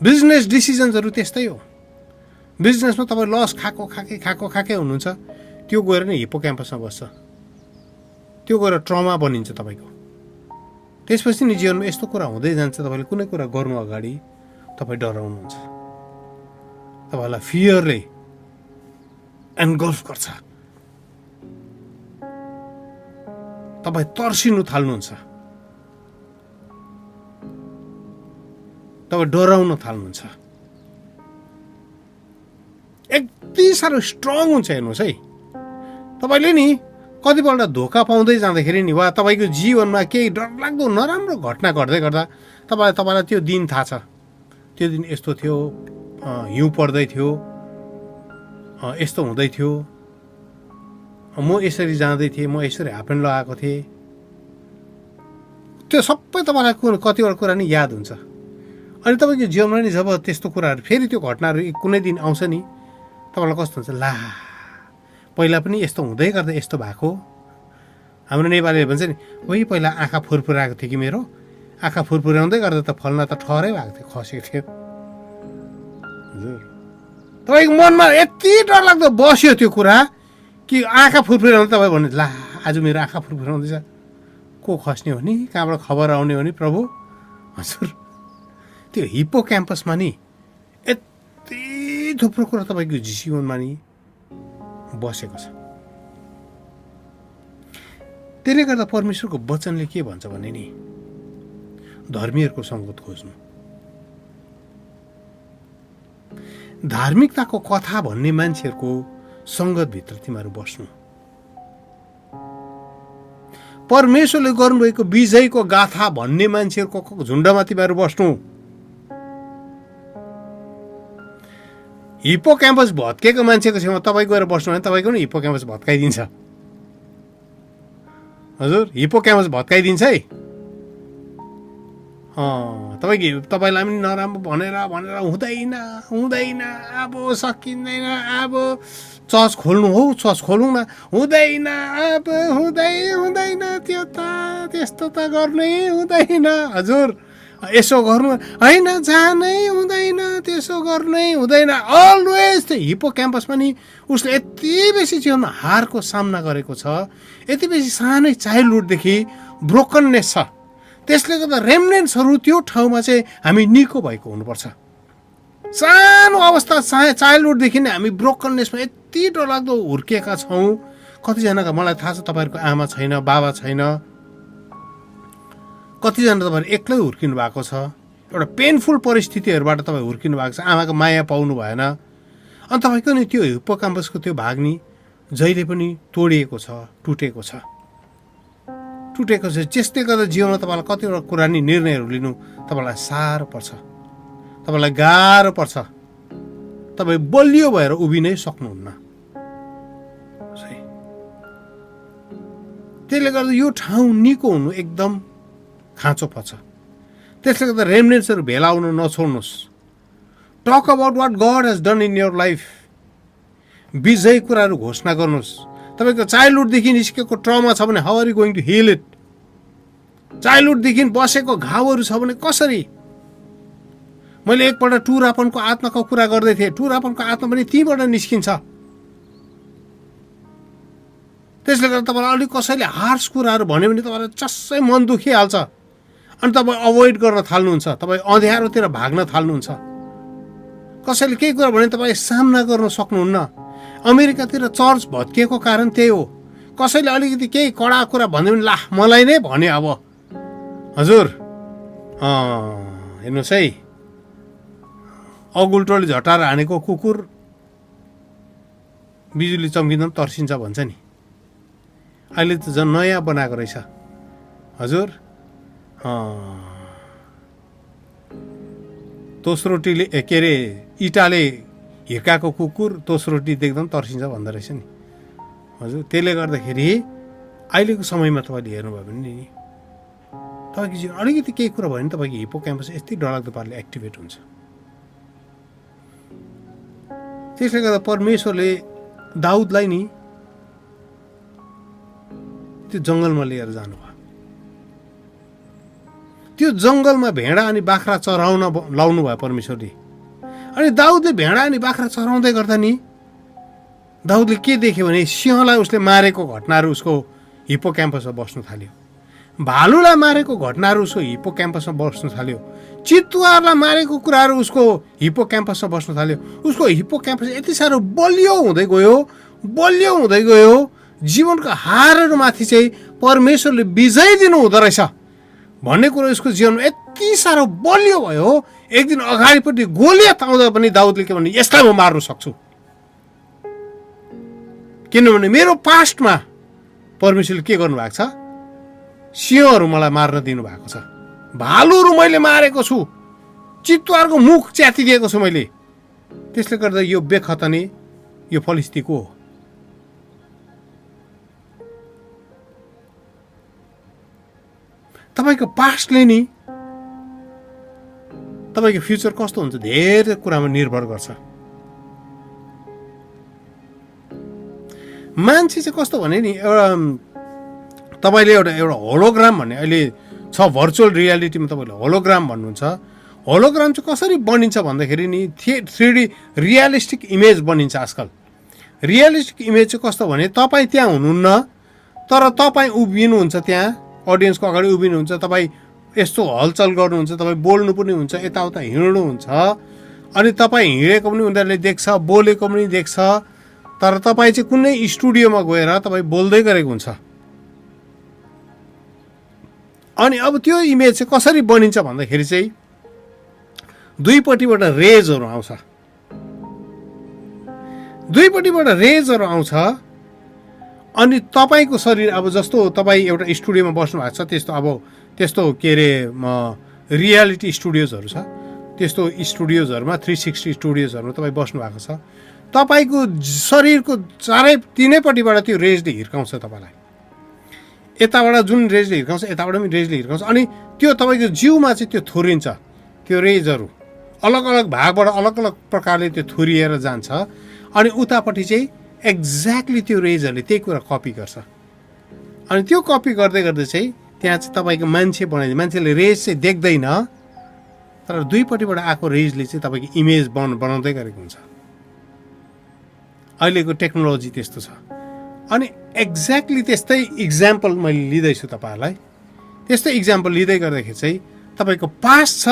बिजनेस डिसिजन्सहरू त्यस्तै हो। बिजनेसमा तपाईँ लस खाएकै हुनुहुन्छ, त्यो गएर नै हिप्पोक्याम्पसमा बस्छ, त्यो गएर ट्रमा बनिन्छ तपाईँको। त्यसपछि नि जीवनमा यस्तो कुरा हुँदै जान्छ, तपाईँले कुनै कुरा गर्नु अगाडि तपाईँ डराउनुहुन्छ, तपाईँलाई फियरले एनगल्फ गर्छ, तपाईँ तर्सिनु थाल्नुहुन्छ, तपाईँ डराउन थाल्नुहुन्छ। यति साह्रो स्ट्रङ हुन्छ हेर्नुहोस् है। तपाईँले नि कतिपल्ट धोका पाउँदै जाँदाखेरि नि वा तपाईँको जीवनमा केही डरलाग्दो नराम्रो घटना घट्दै गर्दा तपाईँलाई त्यो दिन थाहा छ, त्यो दिन यस्तो थियो, हिउँ पर्दै थियो, यस्तो हुँदै थियो, म यसरी जाँदै थिएँ, म यसरी हाफप्यान्ट लगाएको थिएँ, त्यो सबै तपाईँलाई कतिवटा कुरा नि याद हुन्छ। अनि तपाईँको जीवनमा नि जब त्यस्तो कुराहरू फेरि त्यो घटनाहरू कुनै दिन आउँछ नि, तपाईँलाई कस्तो हुन्छ, ला पहिला पनि यस्तो हुँदै गर्दा यस्तो भएको। हाम्रो नेपालीले भन्छ नि, ओइ पहिला आँखा फुरफुराएको थियो कि मेरो, आँखा फुरफुराउँदै गर्दा त फल्ना त ठहरै भएको थियो, खसेको थियो। हजुर, तपाईँको मनमा यति डरलाग्दो बस्यो त्यो कुरा कि आँखा फुरफुराउँदा तपाईँ भन्नु, ला आज मेरो आँखा फुरफुराउँदैछ, को खस्ने हो नि, कहाँबाट खबर आउने हो नि प्रभु। हजुर, त्यो हिप्पोक्याम्पसमा नि यति थुप्रो कुरा तपाईँको जीवनमा नि बसेको छ। त्यसले गर्दा परमेश्वरको वचनले के भन्छ भने नि, धर्मीहरूको सङ्गत खोज्नु, धार्मिकताको कथा भन्ने मान्छेहरूको सङ्गतभित्र तिमीहरू बस्नु, परमेश्वरले गर्नुभएको विजयको गाथा भन्ने मान्छेहरूको झुन्डमा तिमीहरू बस्नु। हिप्पोक्याम्पस भत्केको मान्छेको छेउमा तपाईँ गएर बस्नु भने तपाईँको नि हिप्पोक्याम्पस भत्काइदिन्छ। हजुर, हिप्पोक्याम्पस भत्काइदिन्छ है। तपाईँलाई पनि नराम्रो भनेर हुँदैन, अब सकिँदैन, अब चर्च खोल्नु हो, चर्च खोलौँ न, हुँदैन, अब हुँदैन, त्यो त त्यस्तो त गर्नै हुँदैन। हजुर, यसो गर्नु होइन, जानै हुँदैन, त्यसो गर्नै हुँदैन। अलवेज त्यो हिप्पोक्याम्पसमा नि उसले यति बेसी जीवनमा हारको सामना गरेको छ, यति बेसी सानै चाइल्डहुडदेखि ब्रोकननेस छ। त्यसले गर्दा रेमनेन्ट्सहरू त्यो ठाउँमा चाहिँ हामी निको भएको हुनुपर्छ। सानो अवस्था चाइल्डहुडदेखि नै हामी ब्रोकननेसमा यति डरलाग्दो हुर्किएका छौँ। कतिजनाको मलाई थाहा छ, तपाईँहरूको आमा छैन, बाबा छैन, कतिजना तपाईँहरू एक्लै हुर्किनु भएको छ, एउटा पेनफुल परिस्थितिहरूबाट तपाईँ हुर्किनु भएको छ, आमाको माया पाउनु भएन, अनि तपाईँको नि त्यो हिप्पोक्याम्पसको त्यो भाग नि जहिले पनि तोडिएको छ, टुटेको छ। त्यसले गर्दा जीवनमा तपाईँलाई कतिवटा कुरा नि निर्णयहरू लिनु तपाईँलाई साह्रो पर्छ, तपाईँलाई गाह्रो पर्छ, तपाईँ बलियो भएर उभिनै सक्नुहुन्न। त्यसले गर्दा यो ठाउँ निको हुनु एकदम खाँचो पर्छ। त्यसले गर्दा रेमनेन्ट्सहरू भेला हुन नछोड्नुहोस्। Talk about what God has done in your life. विजय कुराहरू घोषणा गर्नुहोस्। तपाईँको चाइल्डहुडदेखि निस्केको ट्रमा छ भने how are you going to heal it? चाइल्डहुडदेखि बसेको घाउहरू छ भने कसरी? मैले एकपल्ट टुरापनको आत्माको कुरा गर्दै थिएँ। टुरापनको आत्मा पनि तीबाट निस्किन्छ। त्यसले गर्दा तपाईँलाई अलिक कसैले हार्स कुराहरू भन्यो भने तपाईँलाई चस्सै मन दुखिहाल्छ, अनि तपाईँ अभोइड गर्न थाल्नुहुन्छ, तपाईँ अँध्यारोतिर भाग्न थाल्नुहुन्छ। कसैले केही कुरा भने तपाईँ सामना गर्न सक्नुहुन्न। अमेरिकातिर चर्च भत्किएको कारण त्यही हो। कसैले अलिकति केही कडा कुरा भन्यो भने ला मलाई नै भन्यो अब। हजुर हेर्नुहोस् है, अगुल्टोले झटाएर हानेको कुकुर बिजुली चम्किँदा पनि तर्सिन्छ भन्छ नि। अहिले त झन् नयाँ बनाएको रहेछ। हजुर तोसरोटीले के अरे इँटाले हिर्काएको कुकुर तोसरोटी देख्दा पनि तर्सिन्छ भन्दो रहेछ नि। हजुर त्यसले गर्दाखेरि अहिलेको समयमा तपाईँले हेर्नुभयो भने नि तपाईँको जीवन अलिकति केही कुरा भयो भने तपाईँको हिप्पोक्याम्पस यति डरलाग्दो पाराले एक्टिभेट हुन्छ। त्यसले गर्दा परमेश्वरले दाउदलाई नि त्यो जङ्गलमा लिएर जानुभयो। त्यो जङ्गलमा भेडा अनि बाख्रा चराउन लाउनु भयो परमेश्वरले। अनि दाउदले भेडा अनि बाख्रा चराउँदै गर्दा नि दाउदले के देख्यो भने सिंहलाई उसले मारेको घटनाहरू उसको हिप्पो क्याम्पसमा बस्नु थाल्यो। भालुलाई मारेको घटनाहरू उसको हिप्पो क्याम्पसमा बस्नु थाल्यो। चितुवारलाई मारेको कुराहरू उसको हिप्पो क्याम्पसमा बस्नु थाल्यो। उसको हिप्पो क्याम्पस यति साह्रो बलियो हुँदै गयो, जीवनको हारहरूमाथि चाहिँ परमेश्वरले विजय दिनु हुँदो रहेछ भन्ने कुरो उसको जीवनमा यति साह्रो बलियो भयो। एक दिन अगाडिपट्टि गोलियत आउँदा पनि दाउदले के भने यसलाई म मार्न सक्छु, किनभने मेरो पास्टमा परमेश्वरले के गर्नुभएको छ, सिंहहरू मलाई मार्न दिनुभएको छ, भालुहरू मैले मारेको छु, चितुवारको मुख च्यातिदिएको छु मैले। त्यसले गर्दा यो बेखतने यो फलिस्तीको हो। तपाईँको पास्टले नि तपाईँको फ्युचर कस्तो हुन्छ धेरै कुरामा निर्भर गर्छ। मान्छे चाहिँ कस्तो भने नि एउटा तपाईँले एउटा होलोग्राम भन्ने अहिले छ, भर्चुअल रियालिटीमा तपाईँले होलोग्राम भन्नुहुन्छ। होलोग्राम चाहिँ कसरी बनिन्छ भन्दाखेरि नि 3D रियलिस्टिक इमेज बनिन्छ आजकल। रियलिस्टिक इमेज चाहिँ कस्तो भने तपाईँ त्यहाँ हुनुहुन्न, तर तपाईँ उभिनुहुन्छ, त्यहाँ अडियन्सको अगाडि उभिनुहुन्छ, तपाईँ यस्तो हलचल गर्नुहुन्छ, तपाईँ बोल्नु पनि हुन्छ, यताउता हिँड्नुहुन्छ, अनि तपाईँ हिँडेको पनि उनीहरूले देख्छ, बोलेको पनि देख्छ, तर तपाईँ चाहिँ कुनै स्टुडियोमा गएर तपाईँ बोल्दै गरेको हुन्छ। अनि अब त्यो इमेज चाहिँ कसरी बनिन्छ भन्दाखेरि चाहिँ दुईपट्टिबाट रेजहरू आउँछ, अनि तपाईँको शरीर अब जस्तो तपाईँ एउटा स्टुडियोमा बस्नु भएको छ त्यस्तो के अरे रियालिटी स्टुडियोजहरू छ, त्यस्तो स्टुडियोजहरूमा 360 स्टुडियोजहरूमा तपाईँ बस्नु भएको छ। तपाईँको शरीरको तिनैपट्टिबाट त्यो रेजले हिर्काउँछ तपाईँलाई। यताबाट जुन रेजले हिर्काउँछ, यताबाट पनि रेजले हिर्काउँछ, अनि त्यो तपाईँको जिउमा चाहिँ त्यो थोरिन्छ। त्यो रेजहरू अलग अलग भागबाट अलग अलग प्रकारले त्यो थोरिएर जान्छ, अनि उतापट्टि चाहिँ एक्ज्याक्टली त्यो रेजहरूले त्यही कुरा कपी गर्छ। अनि त्यो कपी गर्दै गर्दै चाहिँ त्यहाँ चाहिँ तपाईँको मान्छे बनाइदिन्छ। मान्छेले रेज चाहिँ देख्दैन, तर दुईपट्टिबाट आएको रेजले चाहिँ तपाईँको इमेज बनाउँदै गरेको हुन्छ। अहिलेको टेक्नोलोजी त्यस्तो छ। अनि एक्ज्याक्टली त्यस्तै इक्जाम्पल मैले लिँदैछु तपाईँहरूलाई। त्यस्तै इक्जाम्पल लिँदै गर्दाखेरि चाहिँ तपाईँको पास्ट छ,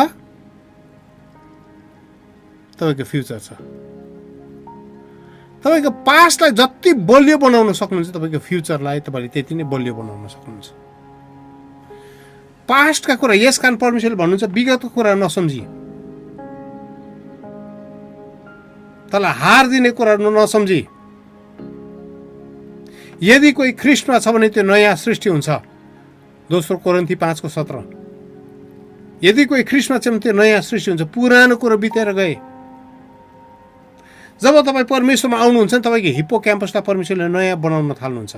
तपाईँको फ्युचर छ। तपाईँको पास्टलाई जति बलियो बनाउन सक्नुहुन्छ, तपाईँको फ्युचरलाई तपाईँले त्यति नै बलियो बनाउन सक्नुहुन्छ। पास्टका कुरा यस कारण परमेश्वरले भन्नुहुन्छ विगतको कुरा नसम्झी, तँलाई हार दिने कुरा नसम्झी। यदि कोही ख्रिस्टमा छ भने त्यो नयाँ सृष्टि हुन्छ, दोस्रो कोरिन्थी 5:17। यदि कोही ख्रिस्टमा छ भने त्यो नयाँ सृष्टि हुन्छ, पुरानो कुरो बितेर गए। जब तपाईँ परमेश्वरमा आउनुहुन्छ नि तपाईँको हिप्पो क्याम्पसलाई परमेश्वरले नयाँ बनाउन थाल्नुहुन्छ।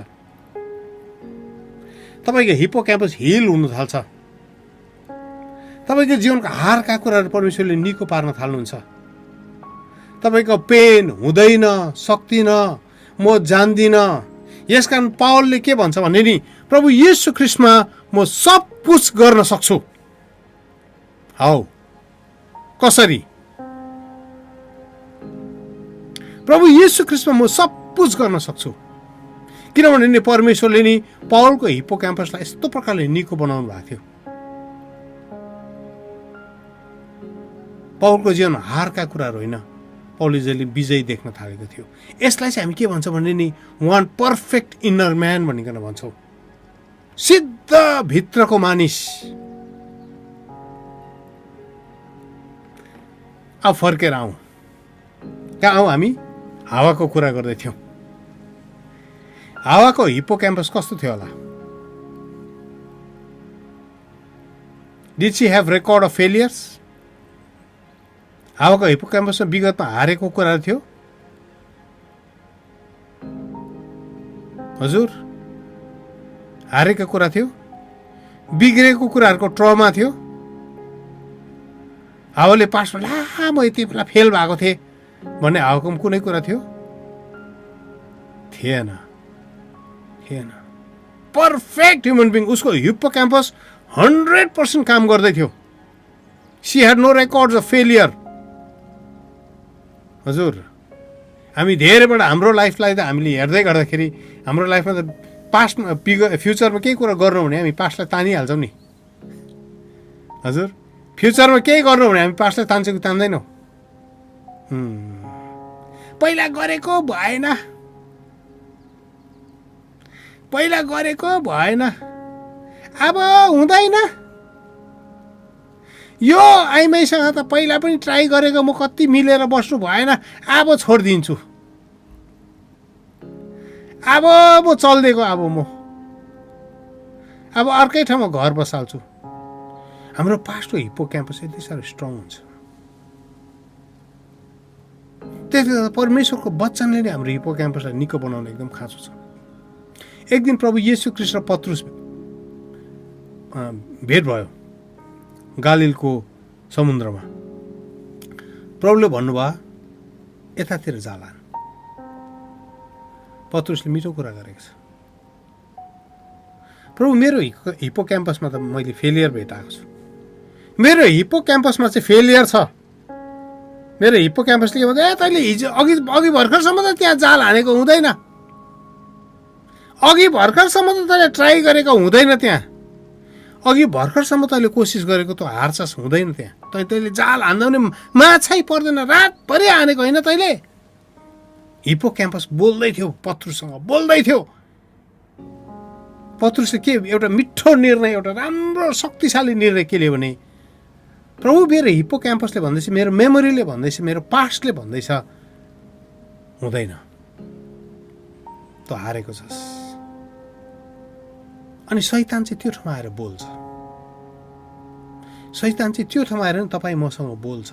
तपाईँको हिप्पो क्याम्पस हिल हुन थाल्छ। तपाईँको जीवनको हारका कुराहरू परमेश्वरले निको पार्न थाल्नुहुन्छ। तपाईँको पेन हुँदैन, सक्दिनँ, म जान्दिनँ। यसकारण पावलले के भन्छ भने नि प्रभु येशू ख्रिस्टमा म सब कुछ गर्न सक्छु। हौ कसरी? प्रभु येशू ख्रिस्टमा म सब कुछ गर्न सक्छु, किनभने नि परमेश्वरले नि पावलको हिप्पो क्याम्पसलाई यस्तो प्रकारले निको बनाउनु भएको थियो। पावलको जीवन हारका कुराहरू होइन, पावलले जहिले विजय देख्न थालेको थियो। यसलाई चाहिँ हामी के भन्छौँ भने नि वान पर्फेक्ट इनर म्यान भनिकन भन्छौँ। सिद्ध भित्रको मानिस। अब फर्केर आउँ। कहाँ आउँ हामी? हावाको कुरा गर्दै थियौँ। हावाको हिप्पो क्याम्पस कस्तो थियो होला? Did she have record of failures? हावाको हिप्पो क्याम्पसमा विगतमा हारेको कुराहरू थियो? हजुर, हारेको कुरा थियो, बिग्रेको कुराहरूको ट्रमा थियो। हावाले पास्टमा ला म यति बेला फेल भएको थिएँ, भन्ने हाउकम कुनै कुरा थियो? थिएन। Perfect human being. उसको हिप्पोक्याम्पस 100% काम गर्दै थियो। She had no records of failure. हजुर, हामी धेरैबाट हाम्रो लाइफलाई त हामीले हेर्दै गर्दाखेरि हाम्रो लाइफमा त पास्टमा फ्युचरमा केही कुरा गर्नु भने हामी पास्टलाई तानिहाल्छौँ नि। हजुर, फ्युचरमा केही गर्नु भने हामी पास्टलाई तान्छौँ कि तान्दैनौँ? पहिला गरेको भएन, अब हुँदैन, यो आइमाईसँग त पहिला पनि ट्राई गरेको, म कति मिलेर बस्नु भएन, अब छोडिदिन्छु, अब म चल्दिएको, अब अर्कै ठाउँमा घर बसाल्छु। हाम्रो पास्टको हिप्पोक्याम्पस यति साह्रो स्ट्रङ हुन्छ। त्यसले गर्दा परमेश्वरको वचनले नै हाम्रो हिप्पोक्याम्पसलाई निको बनाउन एकदम खाँचो छ। एक दिन प्रभु येशू ख्रीष्ट र पत्रुस भेट भयो गालिलको समुद्रमा। प्रभुले भन्नुभयो यतातिर जाला। पत्रुसले मिठो कुरा गरेको छ। प्रभु, मेरो हिप्पोक्याम्पसमा त मैले फेलियर भेटाएको छु। मेरो हिप्पोक्याम्पसमा चाहिँ फेलियर छ। मेरो हिप्पोक्याम्पसले के भन्छ, तैँले हिजो अघि भर्खरसम्म त त्यहाँ जाल हानेको हुँदैन, अघि भर्खरसम्म त तैँले ट्राई गरेको हुँदैन, त्यहाँ अघि भर्खरसम्म तैँले कोसिस गरेको त हार्छस् हुँदैन, त्यहाँ तैँले जाल हान्दा पनि माछै पर्दैन, रातभरि हानेको होइन तैँले। हिप्पोक्याम्पस बोल्दै थियो, पत्रुससँग बोल्दै थियो। पत्रुसले के एउटा मिठो निर्णय, एउटा राम्रो शक्तिशाली निर्णय के लियो भने, प्रभु मेरो हिप्पोक्याम्पसले भन्दैछ, मेरो मेमोरीले भन्दैछ, मेरो पास्टले भन्दैछ हुँदैन, त हारेको छस्। अनि शैतान चाहिँ त्यो ठाउँमा आएर बोल्छ। शैतान चाहिँ त्यो ठाउँमा आएर तपाईँ मसँग बोल्छ।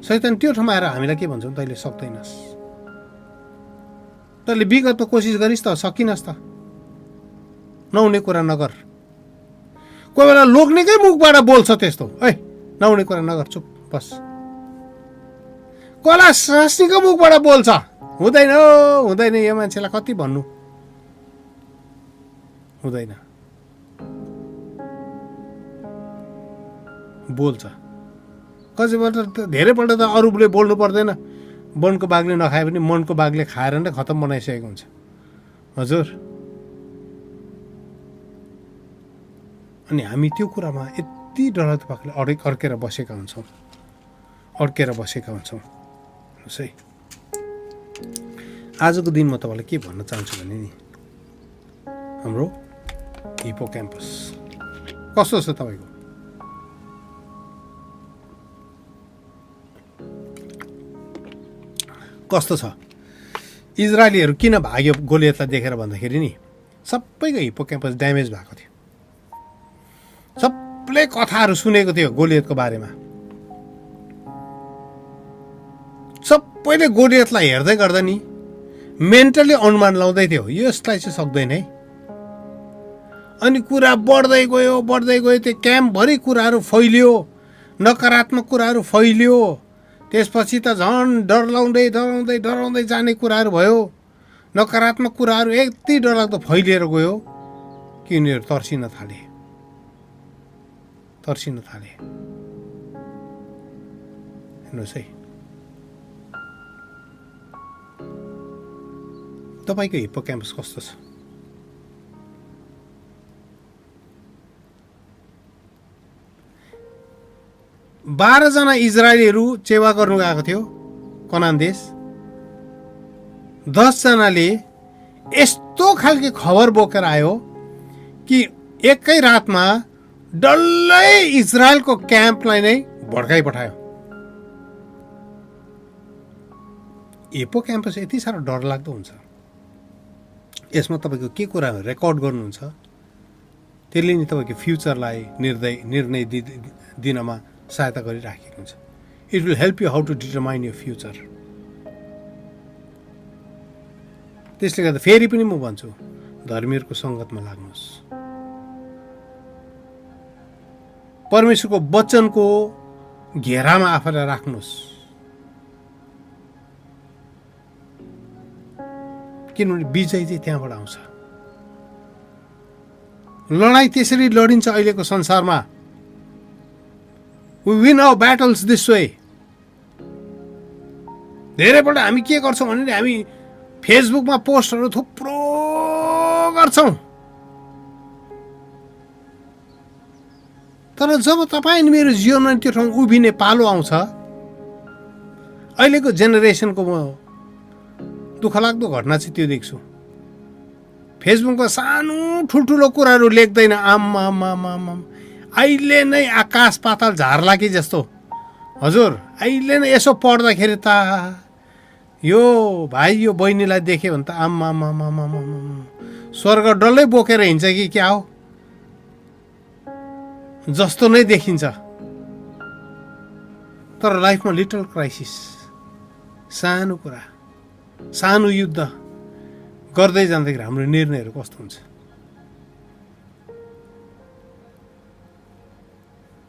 शैतान त्यो ठाउँमा आएर हामीलाई के भन्छ, तैँले सक्दैनस्, तैँले विगतमा कोसिस गरिस् त सकिनस् त, नहुने कुरा नगर। कोही बेला लोग्नेकै मुखबाट बोल्छ त्यस्तो, है नहुने कुरा नगर, चुप बस। कोला स्वास्नीको मुखबाट बोल्छ, हुँदैन, यो मान्छेलाई कति भन्नु, हुँदैन, बोल्छ। कसैपल्ट त धेरैपल्ट त अरूले बोल्नु पर्दैन, वनको बाघले नखाए पनि मनको बाघले खाएर नै खतम बनाइसकेको हुन्छ। हजुर, अनि हामी त्यो कुरामा यति डरलाग्दो पाराले अड्केर बसेका हुन्छौँ। हेर्नुहोस् है, आजको दिन म तपाईँलाई के भन्न चाहन्छु भने नि, हाम्रो हिप्पोक्याम्पस कस्तो छ तपाईँको? कस्तो छ? इजरायलीहरू किन भाग्यो गोलियतलाई देखेर भन्दाखेरि नि, सबैको हिप्पोक्याम्पस ड्यामेज भएको थियो। सबले कथाहरू सुनेको थियो गोलियतको बारेमा। सबैले गोलियतलाई हेर्दै गर्दा नि मेन्टली अनुमान लाउँदै थियो, यसलाई चाहिँ सक्दैन है। अनि कुरा बढ्दै गयो, त्यो क्याम्पभरि कुराहरू फैलियो, नकारात्मक कुराहरू फैलियो। त्यसपछि त झन् डराउँदै जाने कुराहरू भयो। नकारात्मक कुराहरू यति डरलाग्दो फैलिएर गयो कि उनीहरू तर्सिन थाले। हेर्नुहोस् है, तपाईँको हिप्पोक्याम्पस कस्तो छ? बाह्र जना इजरायलीहरू सेवा गर्नु गएको थियो कनान देश। 10 जनाले यस्तो खालके खबर बोकेर आयो कि एकै रातमा डल्लै इजरायलको क्याम्पलाई नै भड्काइ पठायो। हिप्पोक्याम्पस यति साह्रो डरलाग्दो हुन्छ। यसमा तपाईँको के कुरा रेकर्ड गर्नुहुन्छ, त्यसले नि तपाईँको फ्युचरलाई निर्णय दिनमा सहायता गरिराखेको हुन्छ। It will help you how to determine your future. त्यसले गर्दा फेरि पनि म भन्छु, धर्मीहरूको सङ्गतमा लाग्नुहोस्, परमेश्वरको वचनको घेरामा आफूलाई राख्नुहोस्। किनभने विजय चाहिँ त्यहाँबाट आउँछ। लडाइँ त्यसरी लडिन्छ अहिलेको संसारमा। We win our battles this way. धेरैपल्ट हामी के गर्छौँ भने हामी फेसबुकमा पोस्टहरू थुप्रो गर्छौँ, तर जब तपाईँ अनि मेरो जीवनमा त्यो ठाउँ उभिने पालो आउँछ, अहिलेको जेनेरेसनको म दुःखलाग्दो घटना चाहिँ त्यो देख्छु। फेसबुकमा सानो ठुल्ठुलो कुराहरू लेख्दैन, आम्मा अहिले नै आकाश पाताल झार्ला कि जस्तो। हजुर अहिले नै यसो पढ्दाखेरि त यो भाइ यो बहिनीलाई देख्यो भने त आम्मा स्वर्ग डल्लै बोकेर हिँड्छ कि क्या हो जस्तो नै देखिन्छ। तर लाइफमा लिटल क्राइसिस, सानो कुरा, सानो युद्ध गर्दै जाँदाखेरि हाम्रो निर्णयहरू कस्तो हुन्छ।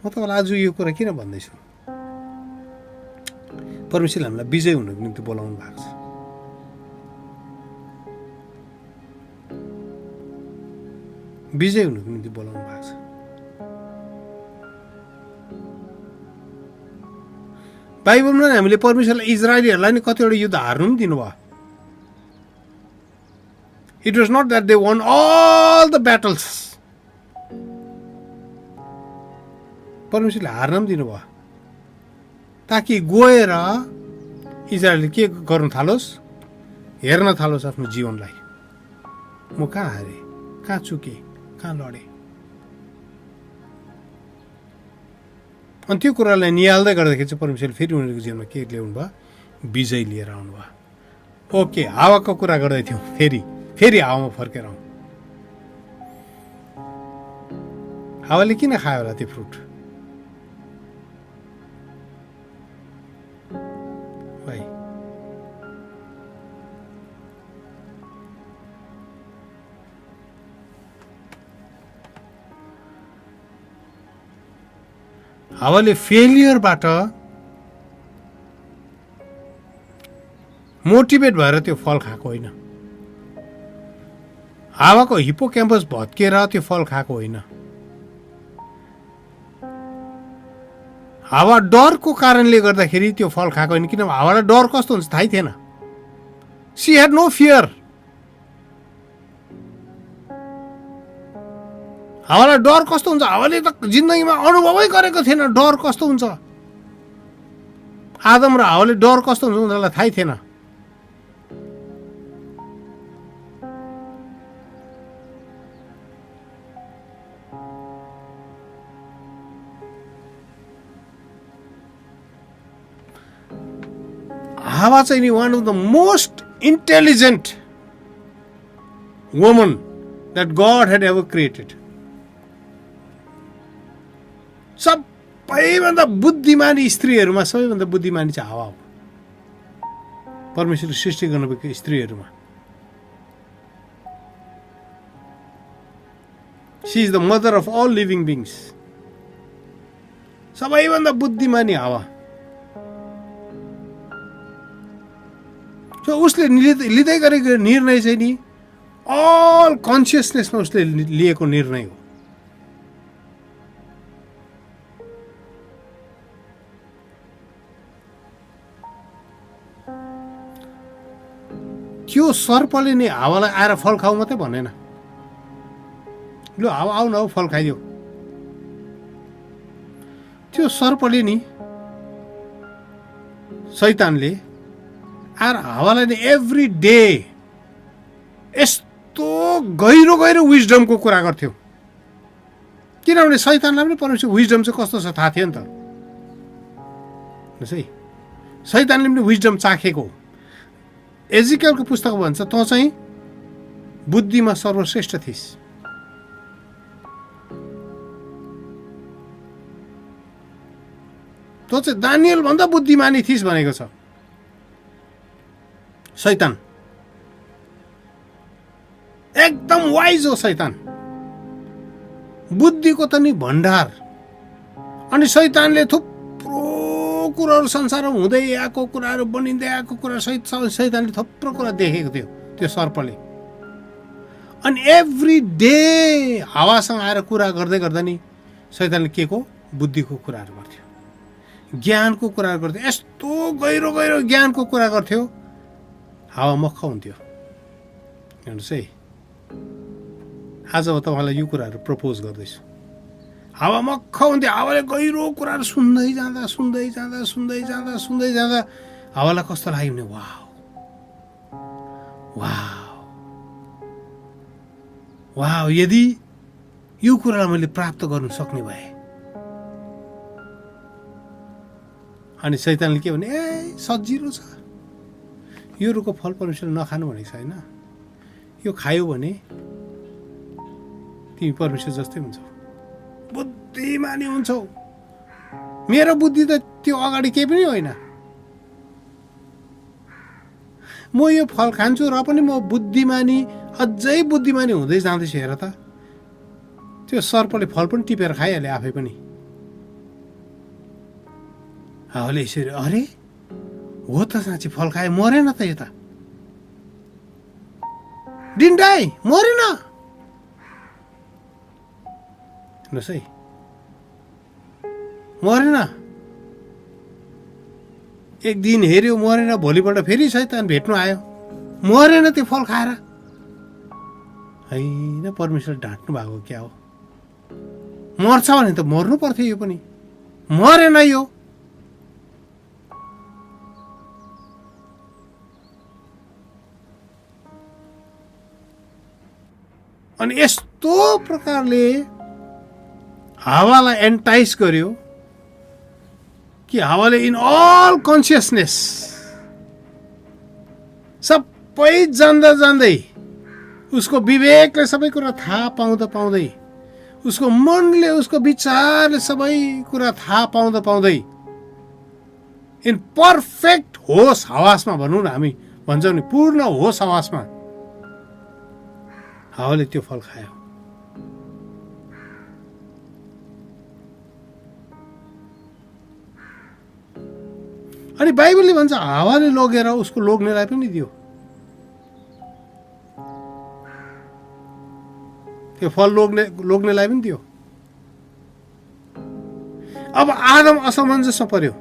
म तपाईँलाई आज यो कुरा किन भन्दैछु, परमेश्वरले हामीलाई विजय हुनको निम्ति बोलाउनु भएको छ। विजय हुनको निम्ति बोलाउनु भएको छ। बाइबलमा हामीले परमेश्वरलाई इजरायलीहरूलाई नि कतिवटा युद्ध हार्नु पनि दिनुभयो। It was not that they won all the battles. परमेश्वरले हार्न पनि दिनुभयो ताकि गएर इजरायलले के गर्नु थालोस्, हेर्न थालोस् आफ्नो जीवनलाई, म कहाँ हारेँ, कहाँ चुकेँ, कहाँ लडेँ। अनि त्यो कुरालाई निहाल्दै गर्दाखेरि चाहिँ परमेश्वरले फेरि उनीहरूको जीवनमा के ल्याउनु भयो, विजय लिएर आउनुभयो। ओके, हावाको कुरा गर्दै थियौँ, फेरि हावामा फर्केर आउँ। हावाले किन खायो होला त्यो फ्रुट? भाइ हावाले फेलियरबाट मोटिभेट भएर त्यो फल खाएको होइन। हावाको हिप्पोक्याम्पस भत्केर त्यो फल खाएको होइन। हावा डरको कारणले गर्दाखेरि त्यो फल खाएको होइन, किनभने हावालाई डर कस्तो हुन्छ थाहै थिएन। She had no fear. हावालाई डर कस्तो हुन्छ, हावाले त जिन्दगीमा अनुभवै गरेको थिएन डर कस्तो हुन्छ। आदम र हावाले डर कस्तो हुन्छ उनीहरूलाई थाहै थिएन। हावा चाहिँ नि one of the most intelligent woman that God had ever created. सबैभन्दा बुद्धिमानी स्त्रीहरूमा सबैभन्दा बुद्धिमानी चाहिँ हावा हो, परमेश्वरले सृष्टि गर्नुभएको स्त्रीहरूमा। She is the mother of all living beings. सबैभन्दा बुद्धिमानी हावा। उसले लिँदै गरेको निर्णय चाहिँ नि अल कन्सियसनेसमा उसले लिएको निर्णय हो। त्यो सर्पले नि हावालाई आएर फल खाऊ मात्रै भनेन, लु हावा आऊ न हौ फल खाइदियो। त्यो सर्पले नि, शैतानले आएर हावालाई नि एभ्री डे यस्तो गहिरो गहिरो विजडमको कुरा गर्थ्यो। किनभने शैतानलाई पनि परमेश्वर विजडम चाहिँ कस्तो छ थाहा थियो नि त। है शैतानले पनि विजडम चाखेको। एजिकेलको पुस्तक भन्छ तँ चाहिँ बुद्धिमा सर्वश्रेष्ठ थिइस्। तँ चाहिँ दानियल भन्दा बुद्धिमानी थिइस् भनेको छ शैतान। एकदम वाइज हो शैतान, बुद्धिको त नि भण्डार। अनि शैतानले थुप्रो कुराहरू संसारमा हुँदै आएको कुराहरू बनिँदै आएको कुरा शैतानले थुप्रो कुरा देखेको थियो त्यो सर्पले। अनि एभ्री डे हावासँग आएर कुरा गर्दै गर्दा नि शैतानले के को बुद्धिको कुराहरू गर्थ्यो, ज्ञानको कुराहरू गर्थ्यो, यस्तो गहिरो गहिरो ज्ञानको कुरा गर्थ्यो। हावा मक्ख हुन्थ्यो। हेर्नुहोस् है, आज म तपाईँलाई यो कुराहरू प्रपोज गर्दैछु। हावा मक्ख हुन्थ्यो। हावाले गहिरो कुराहरू सुन्दै जाँदा सुन्दै जाँदा सुन्दै जाँदा सुन्दै जाँदा हावालाई कस्तो लाग्यो भने वाउ वाउ वाउ, यदि यो कुरालाई मैले प्राप्त गर्नु सक्ने भए। अनि शैतानले के भने, ए सजिलो छ, यो रुखको फल परमेश्वरले नखानु भनेको छैन, यो खायो भने तिमी परमेश्वर जस्तै हुन्छौ, बुद्धिमानी हुन्छौ। मेरो बुद्धि त त्यो अगाडि केही पनि होइन। म यो फल खान्छु र पनि म बुद्धिमानी, अझै बुद्धिमानी हुँदै जाँदैछु। हेर त, त्यो सर्पले फल पनि टिपेर खाइहाले आफै पनि। हावाले यसरी, अरे हो त साँच्ची फल खाए, मरेन त, यो त डिन्डाई मरेन। हेर्नुहोस् है, मरेन। एक दिन हेऱ्यो मरेन, भोलिपल्ट फेरि शैतान भेट्नु आयो, मरेन त्यो फल खाएर। होइन, परमेश्वर ढाँट्नु भएको क्या हो? मर्छ भने त मर्नु पर्थ्यो, यो पनि मरेन यो। अनि यस्तो प्रकारले हावालाई एन्टाइस गर्यो कि हावाले इन अल कन्सियसनेस, सबै जान्दा जान्दै, उसको विवेकले सबै कुरा थाहा पाउँदा पाउँदै, उसको मनले, उसको विचारले सबै कुरा थाहा पाउँदा पाउँदै, इन पर्फेक्ट होस हवासमा भनौँ न, हामी भन्छौँ नि पूर्ण होस हवासमा हावाले त्यो फल खायो। अनि बाइबलले भन्छ हावाले लगेर उसको लोग्नेलाई पनि दियो, त्यो फल लोग्नेलाई पनि दियो। अब आदम असमञ्जसमा पर्यो।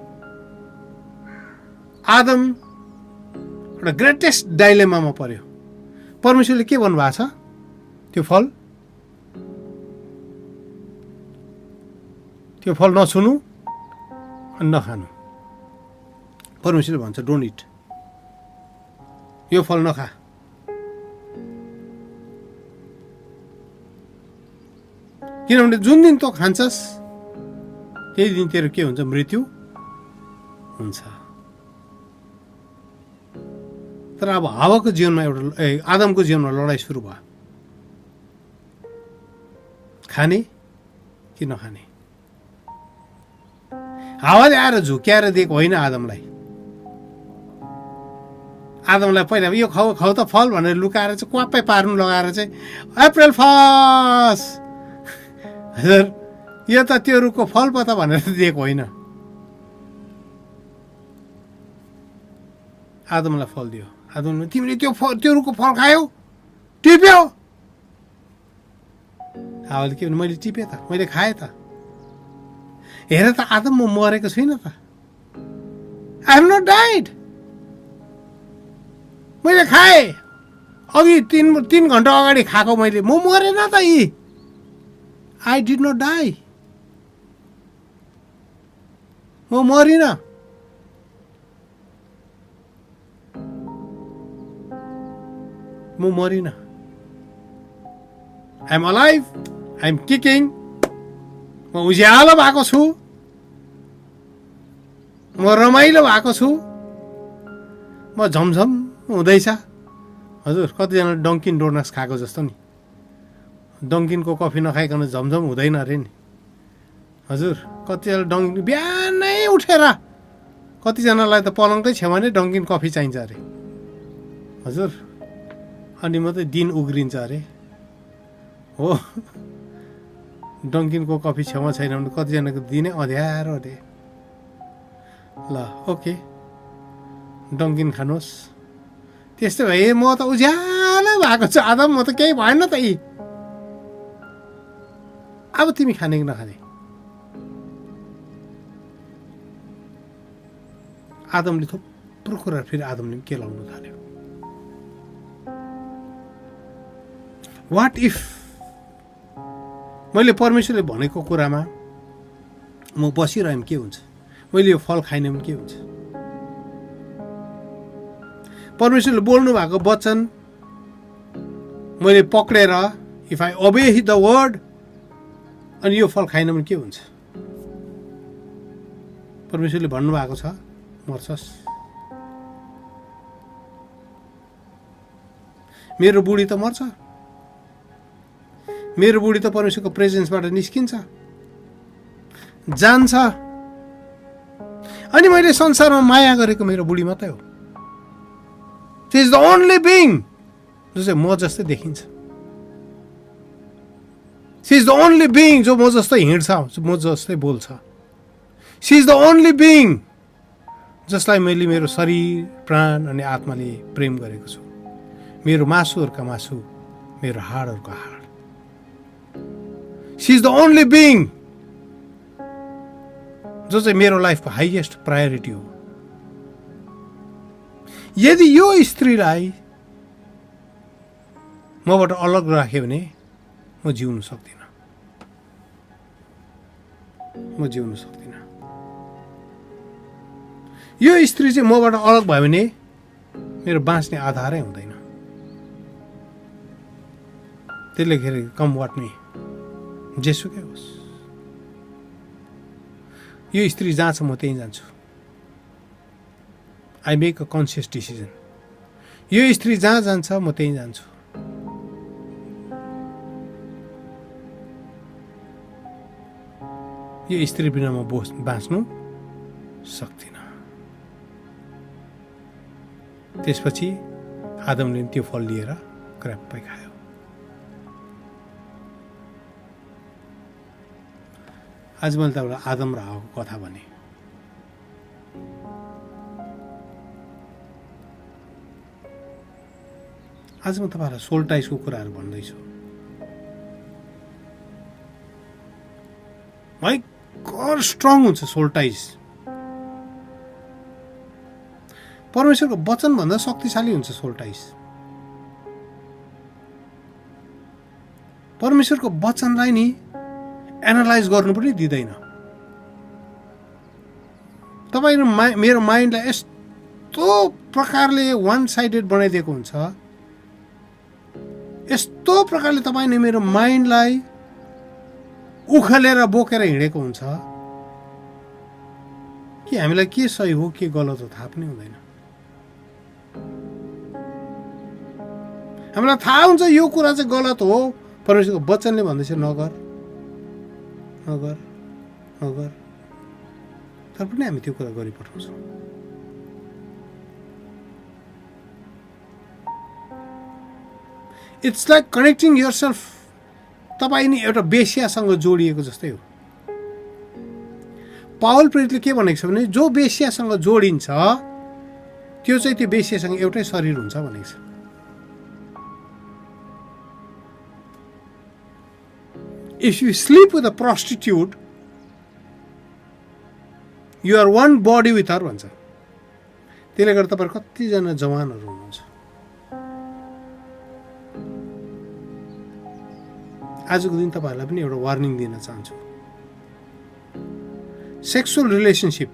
आदम एउटा ग्रेटेस्ट डाइलेमामा पर्यो। परमेश्वरले के भन्नुभएको छ, त्यो फल नछुनु अनि नखानु। परमेश्वरले भन्छ डोन्ट इट, यो फल नखा। किनभने जुन दिन तँ खान्छस् त्यही दिन तेरो के हुन्छ, मृत्यु हुन्छ। तर अब हावाको जीवनमा आदमको जीवनमा लडाइँ सुरु भयो, खाने कि नखाने। हावाले आएर झुक्याएर दिएको होइन आदमलाई। आदमलाई पहिला यो खाऊ खाऊ त फल भनेर लुकाएर चाहिँ क्वाप्पै पार्नु लगाएर चाहिँ अप्रिल फर्स्ट, हजुर यो त त्यो रुखको फल पो त भनेर दिएको होइन। आदमलाई फल दियो। आदमले तिमीले त्यो रुखको फल खायौ, टिप्यौ। हावाले के भने, मैले टिपेँ त, मैले खाएँ त। हेर त आदम, म मरेको छुइनँ त, आई हेभ नट डाइड। मैले खाएँ अघि 3 घन्टा अगाडि खाएको मैले, म मरेन त। आई डिड नट डाई, म मरिन। म मरिन। I am alive, I am kicking. म उज्यालो भएको छु, म रमाइलो भएको छु, म झमझम हुँदैछ। हजुर, कतिजना डङ्किन डोनट्स खाएको जस्तो नि, डङ्किनको कफी नखाइकन झमझम हुँदैन अरे नि। हजुर, कतिजना डङ्किन बिहानै उठेर, कतिजनालाई त पलङकै छेउमा नै डङ्किन कफी चाहिन्छ अरे। हजुर, अनि मात्रै दिन उग्रिन्छ अरे। हो, डङ्किनको कफी छेउमा छैन भने कतिजनाको दिनै अँध्यारो अरे। ल ओके, डङ्किन खानुहोस्, त्यस्तै भए म त उज्यालो भएको छु आदम, म त केही भएन त यी। अब तिमी खाने कि नखाने? आदमले थुप्रो कुरा फेरि आदमले के लाउनु थाल्यो। वाट इफ मैले परमेश्वरले भनेको कुरामा म बसिरहेँ के हुन्छ? मैले यो फल खाइनँ भने के हुन्छ? परमेश्वरले बोल्नु भएको वचन मैले पक्रेर if I obey the word अनि यो फल खाइन भने के हुन्छ? परमेश्वरले भन्नुभएको छ मर्छस्। मेरो बुढी त मर्छ, मेरो बुढी त परमेश्वरको प्रेजेन्सबाट निस्किन्छ, जान्छ। अनि मैले संसारमा माया गरेको मेरो बुढी मात्रै हो। She is the only being जो चाहिँ म जस्तै देखिन्छ। She is the only being जो म जस्तै हिँड्छ, म जस्तै बोल्छ। She is the only being जसलाई मैले मेरो शरीर, प्राण अनि आत्माले प्रेम गरेको छु। मेरो मासुहरूका मासु, मेरो हाडहरूका हाड। She is the only being जो चाहिँ मेरो लाइफको हाइएस्ट प्रायोरिटी हो। यदि यो स्त्रीलाई मबाट अलग राख्यो भने म जिउन सक्दिनँ, म जिउन सक्दिनँ। यो स्त्री चाहिँ मबाट अलग भयो भने मेरो बाँच्ने आधारै हुँदैन। त्यसले खेर कम वाट मी, जेसुकै होस्, यो स्त्री जहाँ छ म त्यहीँ जान्छु। I make a conscious decision. यो स्त्री जहाँ जान्छ म त्यहीँ जान्छु। यो स्त्री बिना म बाँच्नु सक्दिनँ। त्यसपछि आदमले त्यो फल लिएर क्र्याप्पै खायो। आज मैले तपाईँलाई आदम र हावाको कथा भने। आज म तपाईँहरूलाई सोल टाइजको कुराहरू भन्दैछु। भयङ्कर स्ट्रङ हुन्छ सोल टाइज। परमेश्वरको वचनभन्दा शक्तिशाली हुन्छ सोल टाइज। परमेश्वरको वचनलाई नि एनालाइज गर्नु पनि दिँदैन। तपाईँ मेरो माइन्डलाई यस्तो प्रकारले वान साइडेड बनाइदिएको हुन्छ, यस्तो प्रकारले तपाईँले मेरो माइन्डलाई उखालेर बोकेर हिँडेको हुन्छ कि हामीलाई के सही हो के गलत हो थाहा पनि हुँदैन। हामीलाई थाहा हुन्छ यो कुरा चाहिँ गलत हो, परमेश्वरको वचनले भन्दैछ नगर नगर नगर, तर पनि हामी त्यो कुरा गरिपठाउँछौँ। It's like connecting yourself. तपाईँ नि एउटा बेस्यासँग जोडिएको जस्तै हो। पावल प्रेरितले के भनेको छ भने जो बेस्यासँग जोडिन्छ त्यो चाहिँ त्यो बेस्यासँग एउटै शरीर हुन्छ भनेको छ। If you sleep with a prostitute, you are one body with her भन्छ। त्यसले गर्दा तपाईहरु कतिजना जवानहरू हुनुहुन्छ। आजको दिन तपाईहरुलाई पनि एउटा वार्निङ दिन चाहन्छु। सेक्सुअल रिलेसनशिप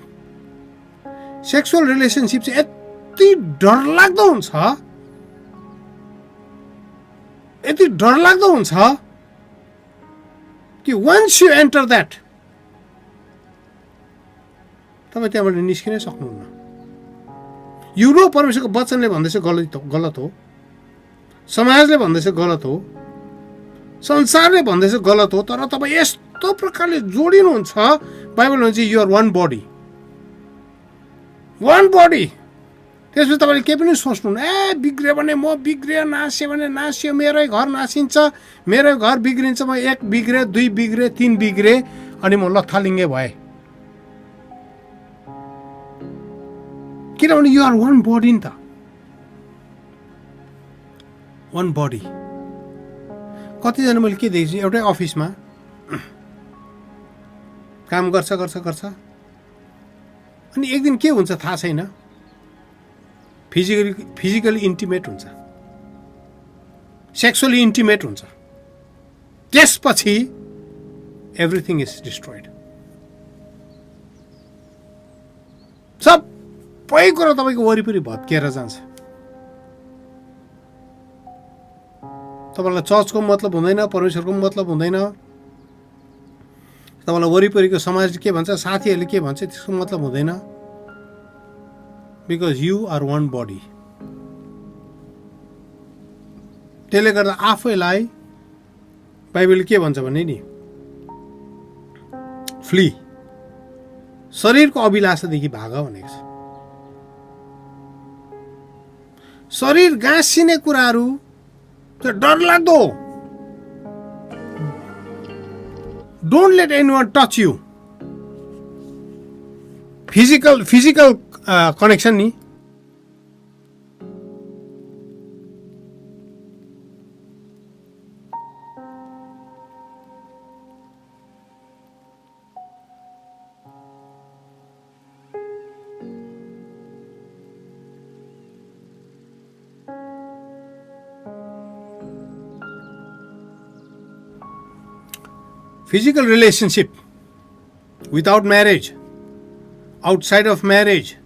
चाहिँ यति डरलाग्दो हुन्छ, यति डरलाग्दो हुन्छ कि once you enter that, तपाईँ त्यहाँबाट निस्किनै सक्नुहुन्न। यो परमेश्वरको वचनले भन्दैछ गलत हो, समाजले भन्दैछ गलत हो, संसारले भन्दैछ गलत हो, तर तपाईँ यस्तो प्रकारले जोडिनुहुन्छ। बाइबल भन्छ you are one body, one body. त्यसपछि तपाईँले केही पनि सोच्नुहुन्न, ए बिग्रियो भने म बिग्रियो, नास्यो भने नास्यो, मेरै घर नासिन्छ, मेरो घर बिग्रिन्छ, म 1 बिग्रे 2 बिग्रे 3 बिग्रे अनि म लथालिङ्गे भए। किनभने यु आर वान बडी नि त। One body. कतिजना मैले के देख्छु, एउटै अफिसमा काम गर्छ गर्छ गर्छ, अनि एक दिन के हुन्छ थाहा छैन, फिजिकली इन्टिमेट हुन्छ, सेक्सुअली इन्टिमेट हुन्छ, त्यसपछि एभ्रिथिङ इज डिस्ट्रोइड। सबै कुरा तपाईँको वरिपरि भत्किएर जान्छ। तपाईँलाई चर्चको मतलब हुँदैन, परमेश्वरको मतलब हुँदैन, तपाईँलाई वरिपरिको समाज के भन्छ, साथीहरूले के भन्छ, त्यसको मतलब हुँदैन। Because you are one body. त्यसले गर्दा आफैलाई बाइबलले के भन्छ भने नि, फ्ली, शरीरको अभिलाषादेखि भाग भनेको छ। शरीर गाँसिने कुराहरू त्यो डरलाग्दो। Don't let anyone touch you. Physical connection नि, physical relationship without marriage, outside of marriage,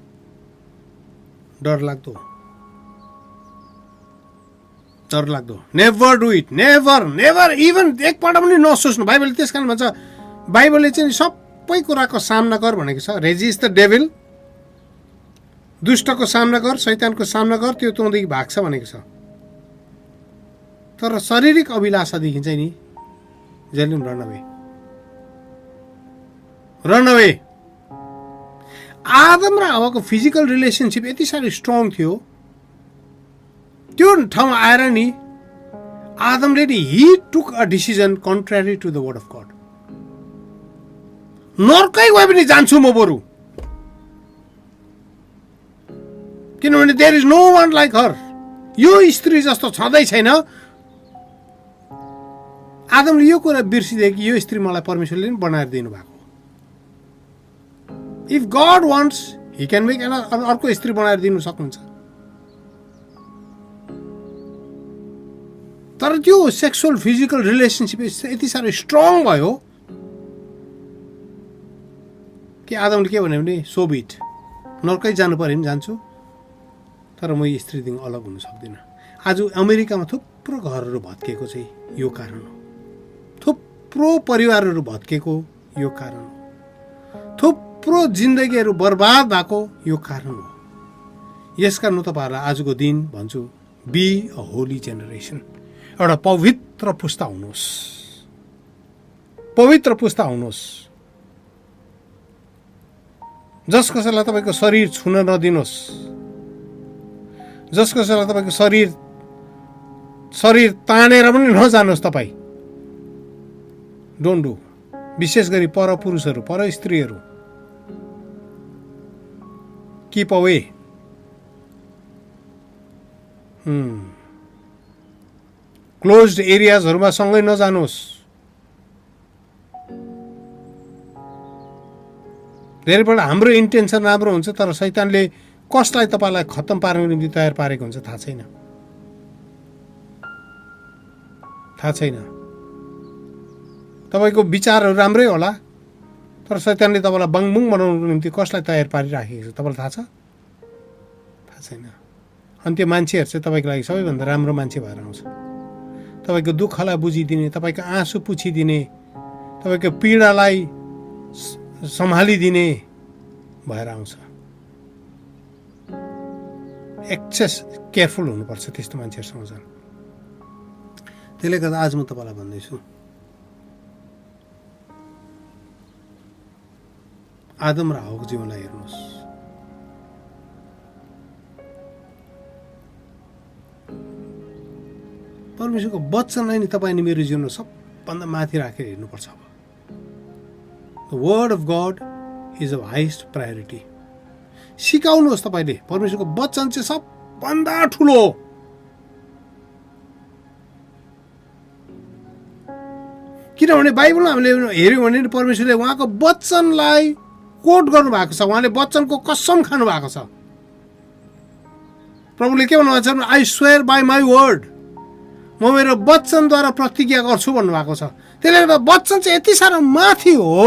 डर लाग्दो। Never do it, never even एकपल्ट पनि नसोच्नु। बाइबलले त्यस कारण भन्छ, बाइबलले चाहिँ सबै कुराको सामना गर भनेको छ। रेजिस्ट द डेभिल, दुष्टको सामना गर, शैतानको सामना गर, त्यो तँदेखि भाग्छ भनेको छ। तर शारीरिक अभिलाषादेखि चाहिँ नि जहिले रन अवे। आदम र हवाको फिजिकल रिलेसनसिप यति साह्रो स्ट्रङ थियो, त्यो ठाउँमा आएर नि आदमले नि he took a decision contrary to the word of God. नर्कै गए पनि जान्छु म बरु, किनभने there is no one like her. यो स्त्री जस्तो छँदै छैन। आदमले यो कुरा बिर्सिदिए कि यो स्त्री मलाई परमेश्वरले नि बनाएर दिनु भएको। If God wants he can make अर्को स्त्री बनाएर दिनु सक्नुहुन्छ। तर त्यो सेक्सुअल फिजिकल रिलेसनसिप यति साह्रो स्ट्रङ भयो कि आदमले के भन्यो भने सो बिट, नर्कै जानु पर्यो भने जान्छु, तर म यो स्त्रीदेखि अलग हुन सक्दिनँ। आज अमेरिकामा थुप्रो घरहरू भत्केको चाहिँ यो कारण हो। थुप्रो परिवारहरू भत्केको यो कारण हो। थुप्रो जिन्दगीहरू बर्बाद भएको यो कारण हो। यसकारण म तपाईँहरूलाई आजको दिन भन्छु, बी अ होली जेनेरेसन। एउटा पवित्र पुस्ता हुनुहोस्, पवित्र पुस्ता हुनुहोस्। जस कसैलाई तपाईँको शरीर छुन नदिनुहोस्, जस कसैलाई तपाईँको शरीर तानेर पनि नजानुहोस्। तपाईँ डोन्ट डु। विशेष गरी पर पुरुषहरू, पर स्त्रीहरू, कीप अवे। क्लोज्ड एरियाजहरूमा सँगै नजानुहोस्। धेरैपल्ट हाम्रो इन्टेन्सन राम्रो हुन्छ, तर शैतानले कसलाई तपाईँलाई खत्तम पार्नको निम्ति तयार पारेको हुन्छ थाहा छैन। तपाईँको विचारहरू राम्रै होला, तर शैतानले तपाईँलाई बाङबुङ बनाउनको निम्ति कसलाई तयार पारिराखेको छ तपाईँलाई थाहा छ? थाहा छैन। अनि त्यो मान्छेहरू चाहिँ तपाईँको लागि सबैभन्दा राम्रो मान्छे भएर आउँछ। तपाईँको दुःखलाई बुझिदिने, तपाईँको आँसु पुछिदिने, तपाईँको पीडालाई सम्हालिदिने भएर आउँछ। एक्सेस केयरफुल हुनुपर्छ त्यस्तो मान्छेहरूसँग झन्। त्यसले गर्दा आज म तपाईँलाई भन्दैछु, आदम र हव्वाको जीवनलाई हेर्नुहोस्। परमेश्वरको वचनलाई नि तपाईँ अनि मेरो जीवनमा सबभन्दा माथि राखेर हेर्नुपर्छ। अब the word of God is a highest priority. सिकाउनुहोस्। तपाईँले परमेश्वरको वचन चाहिँ सबभन्दा ठुलो हो। किनभने बाइबलमा हामीले हेऱ्यौँ भने परमेश्वरले उहाँको वचनलाई कोट गर्नुभएको छ, उहाँले वचनको कसम खानुभएको छ। प्रभुले के भन्नुभएको छ, I swear by my word, म मेरो वचनद्वारा प्रतिज्ञा गर्छु भन्नुभएको छ। त्यसले गर्दा वचन चाहिँ यति साह्रो माथि हो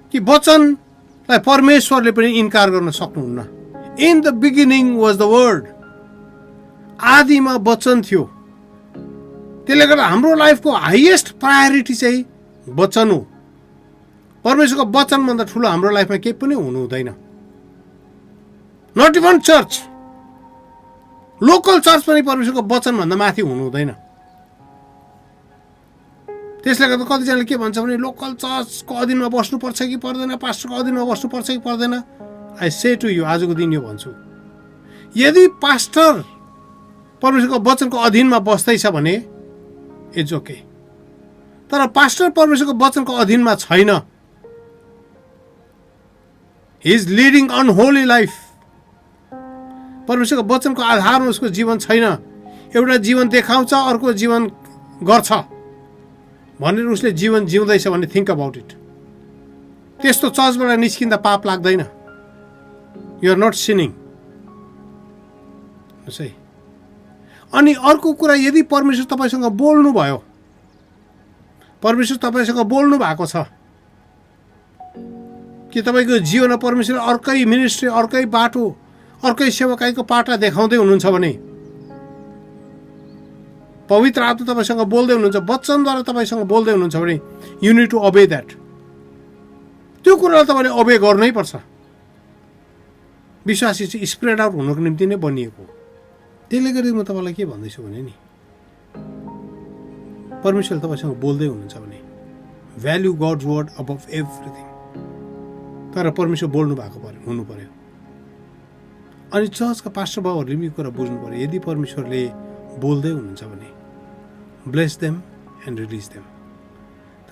कि वचनलाई परमेश्वरले पनि इन्कार गर्न सक्नुहुन्न। In the beginning was the word, आदिमा वचन थियो। त्यसले गर्दा हाम्रो लाइफको हाइएस्ट प्रायोरिटी चाहिँ वचन हो। परमेश्वरको वचनभन्दा ठुलो हाम्रो लाइफमा केही पनि हुनु हुँदैन। Not even church, local church पनि परमेश्वरको वचनभन्दा माथि हुनु हुँदैन। त्यसले गर्दा कतिजनाले के भन्छ भने लोकल चर्चको अधीनमा बस्नुपर्छ कि पर्दैन, पास्टरको अधीनमा बस्नुपर्छ कि पर्दैन। आई से टु यु, आजको दिन यो भन्छु, यदि पास्टर परमेश्वरको वचनको अधीनमा बस्दैछ भने इट्स ओके। तर पास्टर परमेश्वरको वचनको अधीनमा छैन, he is leading unholy life, परमेश्वरको वचनको आधारमा उसको जीवन छैन, एउटा जीवन देखाउँछ अर्को जीवन गर्छ भनेर उसले जीवन जिउँदैछ भने थिङ्क अबाउट इट। त्यस्तो चर्चबाट निस्किँदा पाप लाग्दैन। You are not sinning. अनि अर्को कुरा, यदि परमेश्वर तपाईँसँग बोल्नु भयो, परमेश्वर तपाईँसँग बोल्नु भएको छ कि तपाईँको जीवनमा परमेश्वर अर्कै मिनिस्ट्री, अर्कै बाटो, अर्कै सेवकाईको पाटा देखाउँदै हुनुहुन्छ भने, पवित्र आत्मा तपाईँसँग बोल्दै हुनुहुन्छ, वचनद्वारा तपाईँसँग बोल्दै हुनुहुन्छ भने यु निड टु ओबे द्याट। त्यो कुरालाई तपाईँले ओबे गर्नै पर्छ। विश्वासी चाहिँ स्प्रेड आउट हुनको निम्ति नै बनिएको। त्यसले गर्दा म तपाईँलाई के भन्दैछु भने नि, परमेश्वरले तपाईँसँग बोल्दै हुनुहुन्छ भने भ्याल्यु गड्स वर्ड अबभ एभ्रिथिङ। तर परमेश्वर बोल्नु भएको हुनु पर्यो। अनि चर्चका पास्टर बाबुहरूले पनि यो कुरा बुझ्नु पर्यो, यदि परमेश्वरले बोल्दै हुनुहुन्छ भने bless them and release them.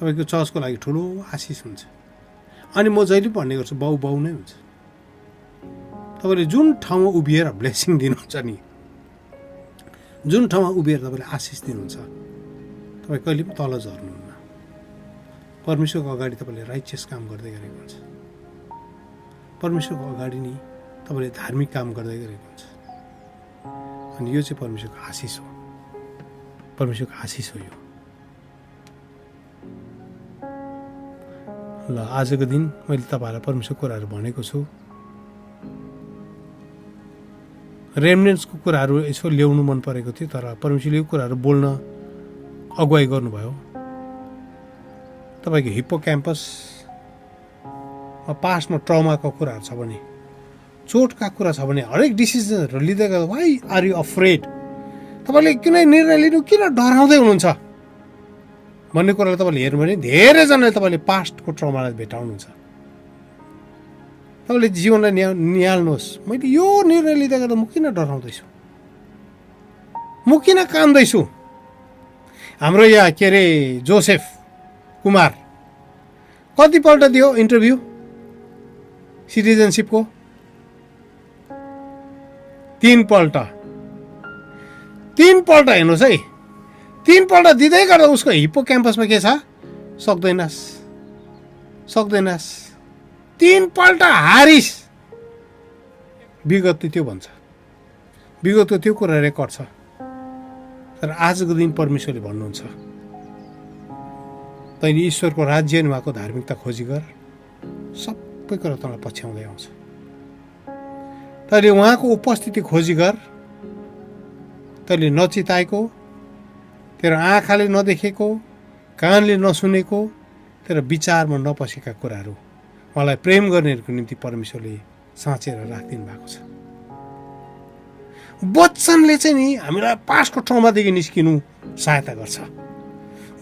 तपाईँको चर्चको लागि ठुलो आशिष हुन्छ। अनि म जहिले भन्ने गर्छु, बाउ बाउ नै हुन्छ। तपाईँले जुन ठाउँमा उभिएर ब्लेसिङ दिनुहुन्छ नि, जुन ठाउँमा उभिएर तपाईँले आशिष दिनुहुन्छ, तपाईँ कहिले पनि तल झर्नुहुन्न। परमेश्वरको अगाडि तपाईँले राइचियस काम गर्दै गरेको हुन्छ। परमेश्वरको अगाडि नि तपाईँले धार्मिक काम गर्दै गरेको हुन्छ। अनि यो चाहिँ परमेश्वरको आशिष हो। परमेश्वरको आशिष हो यो। ल, आजको दिन मैले तपाईँहरूलाई परमेश्वरको कुराहरू भनेको छु। रेमनेन्ट्सको कुराहरू यसो ल्याउनु मन परेको थियो, तर परमेश्वरले यो कुराहरू बोल्न अगुवाई गर्नुभयो। तपाईँको हिप्पो क्याम्पसमा पास्टमा ट्रमाको कुराहरू छ भने, चोटका कुरा छ भने, हरेक डिसिजनहरू लिँदै गर्दा वाइ आर यु अफ्रेड, तपाईँले कुनै निर्णय लिनु किन डराउँदै हुनुहुन्छ भन्ने कुरालाई तपाईँले हेर्नु भने धेरैजनाले तपाईँले पास्टको ट्रमालाई भेटाउनुहुन्छ। तपाईँले जीवनलाई निहाल्नुहोस्, मैले यो निर्णय लिँदै गर्दा म किन डराउँदैछु, म किन कान्दैछु। हाम्रो यहाँ के अरे जोसेफ कुमार कतिपल्ट दियो इन्टरभ्यू सिटिजनसिपको? 3 पल्ट हेर्नुहोस् है। 3 पल्ट दिँदै गर्दा उसको हिप्पो क्याम्पसमा के छ? सक्दैनस्। 3 पल्ट हारिस। विगत त्यो भन्छ, विगतको त्यो कुरा रेकर्ड छ। तर आजको दिन परमेश्वरले भन्नुहुन्छ, तैँले ईश्वरको राज्य अनि उहाँको धार्मिकता खोजी गर, सबै कुरा तँलाई पछ्याउँदै आउँछ। तैँले उहाँको उपस्थिति खोजी गर, तैँले नचिताएको, तेरो आँखाले नदेखेको, कानले नसुनेको, तेरो विचारमा नपसेका कुराहरू उहाँलाई प्रेम गर्नेहरूको निम्ति परमेश्वरले साँचेर राखिदिनु भएको छ। वचनले चाहिँ नि हामीलाई पास्टको ट्रमादेखि निस्किनु सहायता गर्छ।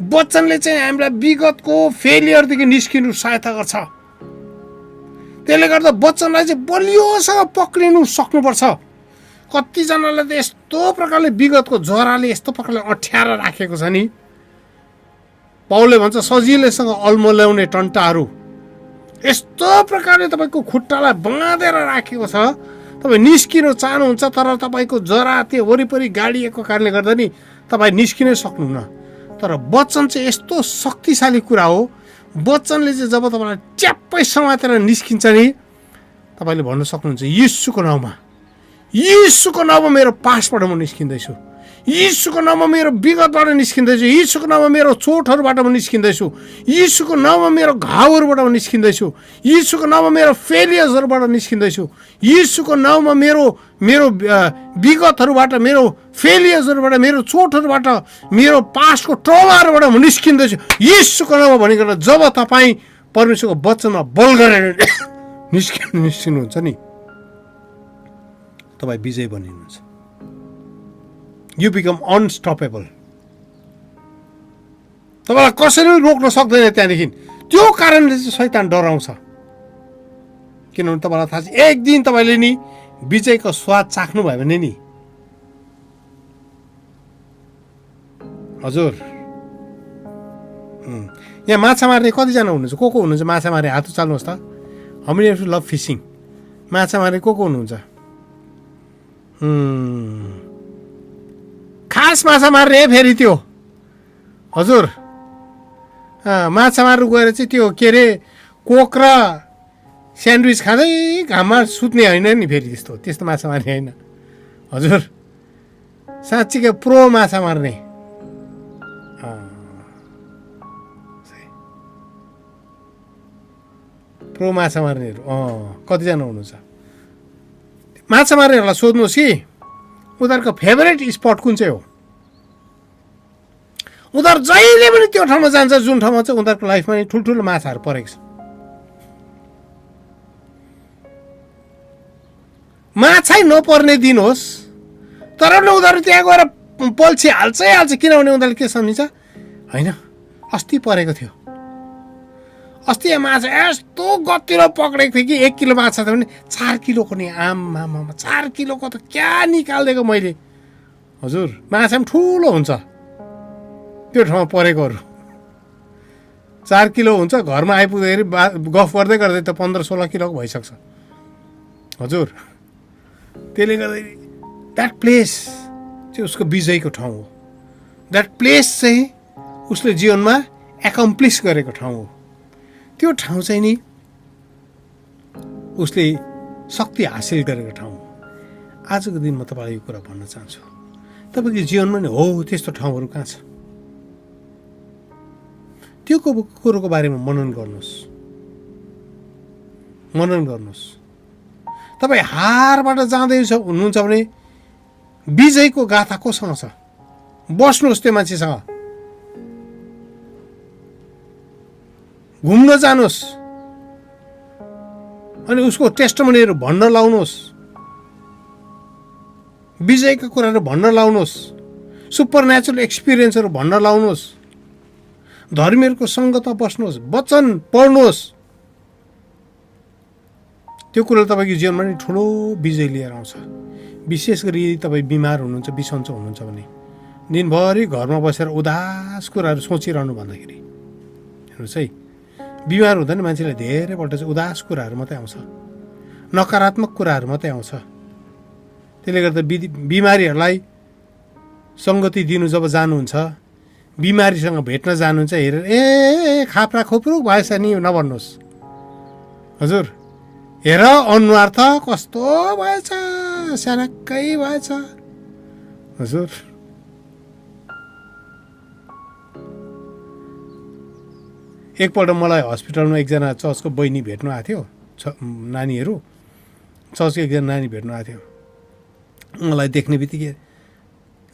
वचनले चाहिँ हामीलाई विगतको फेलियरदेखि निस्किनु सहायता गर्छ। त्यसले गर्दा वचनलाई चाहिँ बलियोसँग पक्रिनु सक्नुपर्छ। कतिजनाले त यस्तो प्रकारले विगतको जराले यस्तो प्रकारले अँठ्याएर राखेको छ नि, पाउलले भन्छ सजिलैसँग अल्मल्याउने टन्टाहरू यस्तो प्रकारले तपाईँको खुट्टालाई बाँधेर राखेको छ। तपाईँ निस्किनु चाहनुहुन्छ तर तपाईँको जरा त्यो वरिपरि गाडिएको कारणले गर्दा नि तपाईँ निस्किनै सक्नुहुन्न। तर वचन चाहिँ यस्तो शक्तिशाली कुरा हो, वचनले चाहिँ जब तपाईँलाई च्याप्पै समातेर निस्किन्छ नि, तपाईँले भन्न सक्नुहुन्छ येशूको नाउँमा, येशूको नाउँमा मेरो पासबाट म निस्किँदैछु, येशूको नाउँमा मेरो विगतबाट निस्किँदैछु, येशूको नाउँमा मेरो चोटहरूबाट म निस्किँदैछु, येशूको नाउँमा मेरो घाउहरूबाट म निस्किँदैछु, येशूको नाउँमा मेरो फेलियर्सहरूबाट निस्किँदैछु, येशूको नाउँमा मेरो मेरो विगतहरूबाट, मेरो फेलियर्सहरूबाट, मेरो चोटहरूबाट, मेरो पास्टको ट्रमाहरूबाट म निस्किँदैछु येशूको नाउँमा भनिकन जब तपाईँ परमेश्वरको वचनमा बल गरेर निस्किनुहुन्छ नि, तपाईँ विजय बनिनुहुन्छ। You become unstoppable. तपाईँलाई कसैले पनि रोक्न सक्दैन त्यहाँदेखि। त्यो कारणले चाहिँ शैतान डराउँछ, किनभने तपाईँलाई थाहा छ एक दिन तपाईँले नि विजयको स्वाद चाख्नुभयो भने नि, हजुर यहाँ माछा मार्ने कतिजना हुनुहुन्छ, को हुनुहुन्छ माछा मार्ने? हात उचाल्नुहोस् त। How many of you love fishing? माछा मार्ने को हुनुहुन्छ? खास माछा मार्ने फेरि त्यो, हजुर माछा मार्नु गएर चाहिँ त्यो के अरे कोक र स्यान्डविच खाँदै घाममा सुत्ने होइन नि, फेरि त्यस्तो माछा मार्ने होइन हजुर, साँच्चीकै प्रो माछा मार्ने। प्रो माछा मार्नेहरू कतिजना हुनुहुन्छ? माछा मार्नेहरूलाई सोध्नुहोस् कि उनीहरूको फेभरेट स्पट कुन चाहिँ हो। उनीहरू जहिले पनि त्यो ठाउँमा जान्छ जुन ठाउँमा चाहिँ उनीहरूको लाइफमा नि ठुल्ठुलो माछाहरू परेको छ। माछै नपर्ने दिन होस् तर पनि उनीहरू त्यहाँ गएर पल्छी हाल्छ, किनभने उनीहरूले के सम्झिन्छ, होइन अस्ति परेको थियो, अस्ति यहाँ माछा यस्तो गतिलो पक्रेको थियो कि 1 किलो माछा त पनि 4 किलोको नि, आमामा 4 किलोको त क्या निकालिदिएको मैले, हजुर माछा पनि ठुलो हुन्छ त्यो ठाउँमा परेकोहरू। 4 किलो हुन्छ, घरमा आइपुग्दाखेरि गफ गर्दै गर्दै त 15-16 किलोको भइसक्छ हजुर। त्यसले गर्दाखेरि द्याट प्लेस चाहिँ उसको विजयको ठाउँ हो। द्याट प्लेस चाहिँ उसले जीवनमा एकम्प्लिस गरेको ठाउँ हो। त्यो ठाउँ चाहिँ नि उसले शक्ति हासिल गरेको ठाउँ हो। आजको दिन म तपाईँलाई यो कुरा भन्न चाहन्छु, तपाईँको जीवनमा नि हो त्यस्तो ठाउँहरू कहाँ छ, त्यो कुरोको बारेमा मनन गर्नुहोस्। तपाईँ हारबाट जाँदैछ हुनुहुन्छ भने विजयको गाथा कोसँग छ, बस्नुहोस् त्यो मान्छेसँग, घुम्न जानुहोस् अनि उसको टेस्टमनीहरू भन्न लाउनुहोस्, विजयका कुराहरू भन्न लाउनुहोस्, सुपर नेचुरल एक्सपिरियन्सहरू भन्न लाउनुहोस्, धर्मीहरूको सङ्गतमा बस्नुहोस्, वचन पढ्नुहोस्। त्यो कुरो तपाईँको जीवनमा नि ठुलो विजय लिएर आउँछ। विशेष गरी यदि तपाईँ बिमार हुनुहुन्छ, बिसन्चो हुनुहुन्छ भने दिनभरि घरमा बसेर उदास कुराहरू सोचिरहनु भन्दाखेरि हेर्नुहोस् है, बिमार हुँदा नि मान्छेलाई धेरैपल्ट चाहिँ उदास कुराहरू मात्रै आउँछ, नकारात्मक कुराहरू मात्रै आउँछ। त्यसले गर्दा बिमारीहरूलाई सङ्गति दिनु जब जानुहुन्छ, बिमारीसँग भेट्न जानुहुन्छ, हेरेर ए खाप्रा खोप्रुक भएछ नि नभन्नुहोस्, हजुर हेर अनुहार त कस्तो भएछ, स्यानक्कै भएछ, हजुर एकपल्ट मलाई हस्पिटलमा एकजना चर्चको बहिनी भेट्नु आएको थियो, नानीहरू चर्चको एकजना नानी भेट्नु आएको थियो। मलाई देख्ने बित्तिकै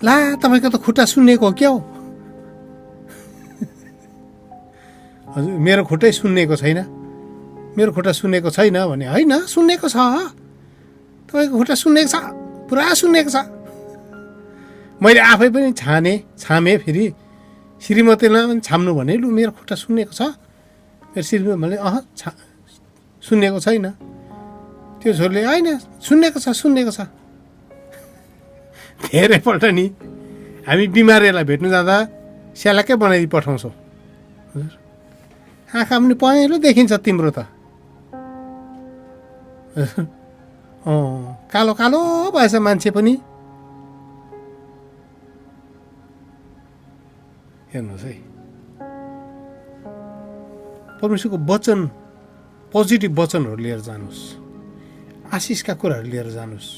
ला तपाईँको त खुट्टा सुन्निएको हो क्या हो? हजुर मेरो खुट्टै सुन्निएको छैन, मेरो खुट्टा सुन्निएको छैन भने, होइन सुन्निएको छ, तपाईँको खुट्टा सुन्निएको छ, पुरा सुन्निएको छ। मैले आफै पनि छामेँ, फेरि श्रीमतीलाई पनि छाम्नु भने लु मेरो खुट्टा सुन्निएको छ, मेरो श्रीमती भने सुन्निएको छैन। त्यो छोरीले होइन सुन्निएको छ। धेरैपल्ट नि हामी बिमारीहरूलाई भेट्नु जाँदा स्यालाकै बनाइदिई पठाउँछौँ, हजुर आँखा पनि पहेँलो देखिन्छ तिम्रो त, कालो कालो भएछ मान्छे पनि। हेर्नुहोस् है, परमेश्वरको वचन, पोजिटिभ वचनहरू लिएर जानुहोस्, आशिषका कुराहरू लिएर जानुहोस्,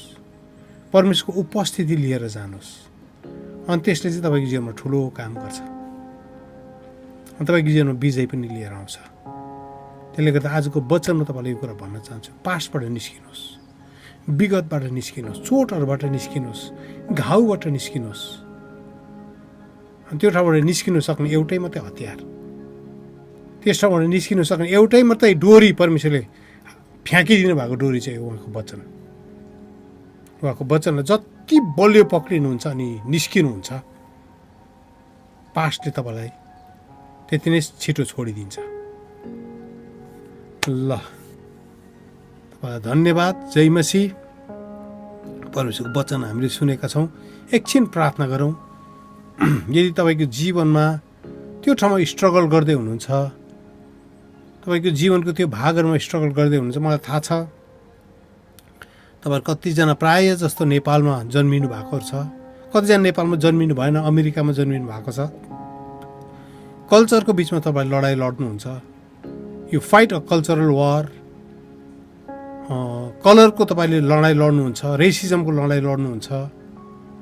परमेश्वरको उपस्थिति लिएर जानुहोस्, अनि त्यसले चाहिँ तपाईँको जीवनमा ठुलो काम गर्छ, अनि तपाईँको जीवनमा विजय पनि लिएर आउँछ। त्यसले गर्दा आजको वचनमा तपाईँलाई यो कुरा भन्न चाहन्छु, पास्टबाट निस्किनुहोस्, विगतबाट निस्किनुहोस्, चोटहरूबाट निस्किनुहोस्, घाउबाट निस्किनुहोस्। अनि त्यो ठाउँबाट निस्किनु सक्ने एउटै मात्रै हतियार, त्यस ठाउँबाट निस्किनु सक्ने एउटै मात्रै डोरी, परमेश्वरले फ्याँकिदिनु भएको डोरी चाहिँ उहाँको वचन। उहाँको वचनलाई जति बलियो पक्रिनुहुन्छ अनि निस्किनुहुन्छ, पास्टले तपाईँलाई त्यति नै छिटो छोडिदिन्छ। ल, तपाईँलाई धन्यवाद। जय मसीह। परमेश्वरको वचन हामीले सुनेका छौँ। एकछिन प्रार्थना गरौँ। यदि तपाईँको जीवनमा त्यो ठाउँमा स्ट्रगल गर्दै हुनुहुन्छ, तपाईँको जीवनको त्यो भागहरूमा स्ट्रगल गर्दै हुनुहुन्छ, मलाई थाहा छ तपाईँहरू कतिजना प्रायः जस्तो नेपालमा जन्मिनु भएको छ, कतिजना नेपालमा जन्मिनु भएन, अमेरिकामा जन्मिनु भएको छ। कल्चरको बिचमा तपाईँ लडाइँ लड्नुहुन्छ। यु फाइट अ कल्चरल वार। कलरको तपाईँले लडाइँ लड्नुहुन्छ, रेसिजमको लडाइँ लड्नुहुन्छ,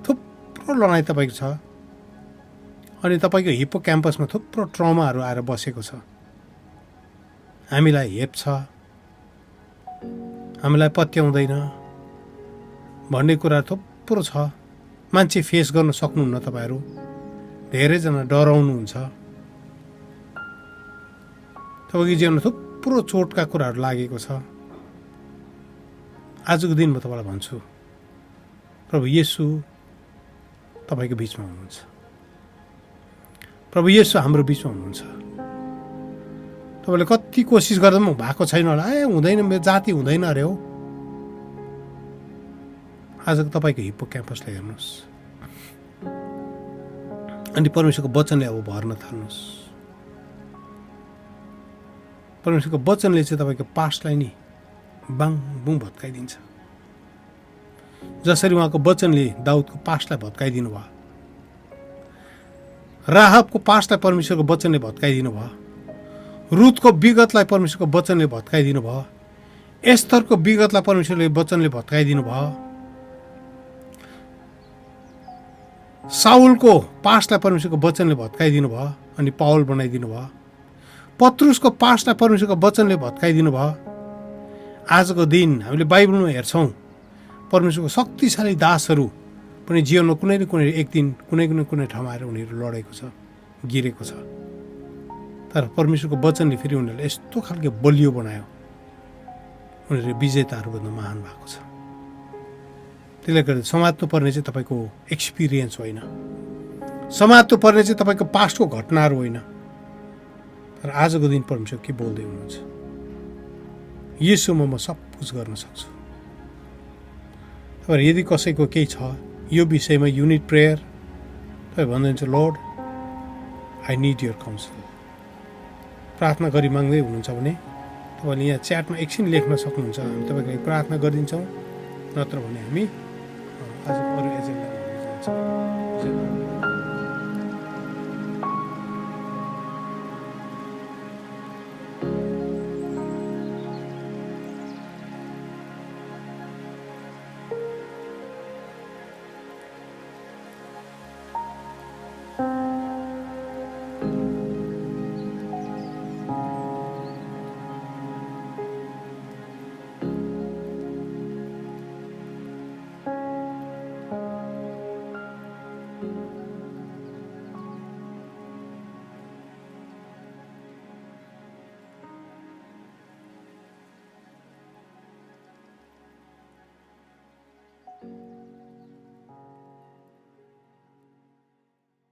थुप्रो लडाइँ तपाईँको छ। अनि तपाईँको हिप्पो क्याम्पसमा थुप्रो ट्रमाहरू आएर बसेको छ। हामीलाई हेप्छ, हामीलाई पत्याउँदैन भन्ने कुरा थुप्रो छ। मान्छे फेस गर्न सक्नुहुन्न तपाईँहरू। धेरैजना डराउनुहुन्छ। तपाईँको जीवनमा थुप्रो चोटका कुराहरू लागेको छ। आजको दिन म तपाईँलाई भन्छु, प्रभु येशू तपाईँको बिचमा हुनुहुन्छ। प्रभु येशू हाम्रो बिचमा हुनुहुन्छ। तपाईँले कति कोसिस गर्दा पनि भएको छैन होला, हुँदैन, मेरो जाति हुँदैन अरे हो। आजको तपाईँको हिप्पो क्याम्पसलाई हेर्नुहोस् अनि परमेश्वरको वचनले अब भर्न थाल्नुहोस्। परमेश्वरको वचनले चाहिँ तपाईँको पास्टलाई नि बाङ बुङ भत्काइदिन्छ। जसरी उहाँको वचनले दाउदको पास्टलाई भत्काइदिनु भयो, राहाबको पास्टलाई परमेश्वरको वचनले भत्काइदिनु भयो, रुथको विगतलाई परमेश्वरको वचनले भत्काइदिनु भयो, एस्तरको विगतलाई परमेश्वरले वचनले भत्काइदिनु भयो, साउलको पास्टलाई परमेश्वरको वचनले भत्काइदिनु भयो अनि पाउल बनाइदिनु भयो, पत्रुसको पास्टलाई परमेश्वरको वचनले भत्काइदिनु भयो। आजको दिन हामीले बाइबलमा हेर्छौँ, परमेश्वरको शक्तिशाली दासहरू पनि जीवनमा कुनै न कुनै एक दिन कुनै ठाउँमा आएर उनीहरू लडेको छ, गिरेको छ। तर परमेश्वरको वचनले फेरि उनीहरूलाई यस्तो खालको बलियो बनायो, उनीहरू विजेताहरूभन्दा महान भएको छ। त्यसले गर्दा समात्नु पर्ने चाहिँ तपाईँको एक्सपिरियन्स होइन, समात्नु पर्ने चाहिँ तपाईँको पास्टको घटनाहरू होइन। तर आजको दिन परमेश्वर के बोल्दै हुनुहुन्छ, येशूमा म सब कुछ गर्न सक्छु। तर यदि कसैको केही छ यो विषयमा, युनिट प्रेयर, तपाईँ भन्नुहुन्छ lord I need your council, प्रार्थना गरी माग्दै हुनुहुन्छ भने तपाईँले यहाँ च्याटमा एकछिन लेख्न सक्नुहुन्छ। हामी तपाईँको लागि प्रार्थना गरिदिन्छौँ। नत्र भने हामी आज अरू एजेन्डामा जान्छौँ।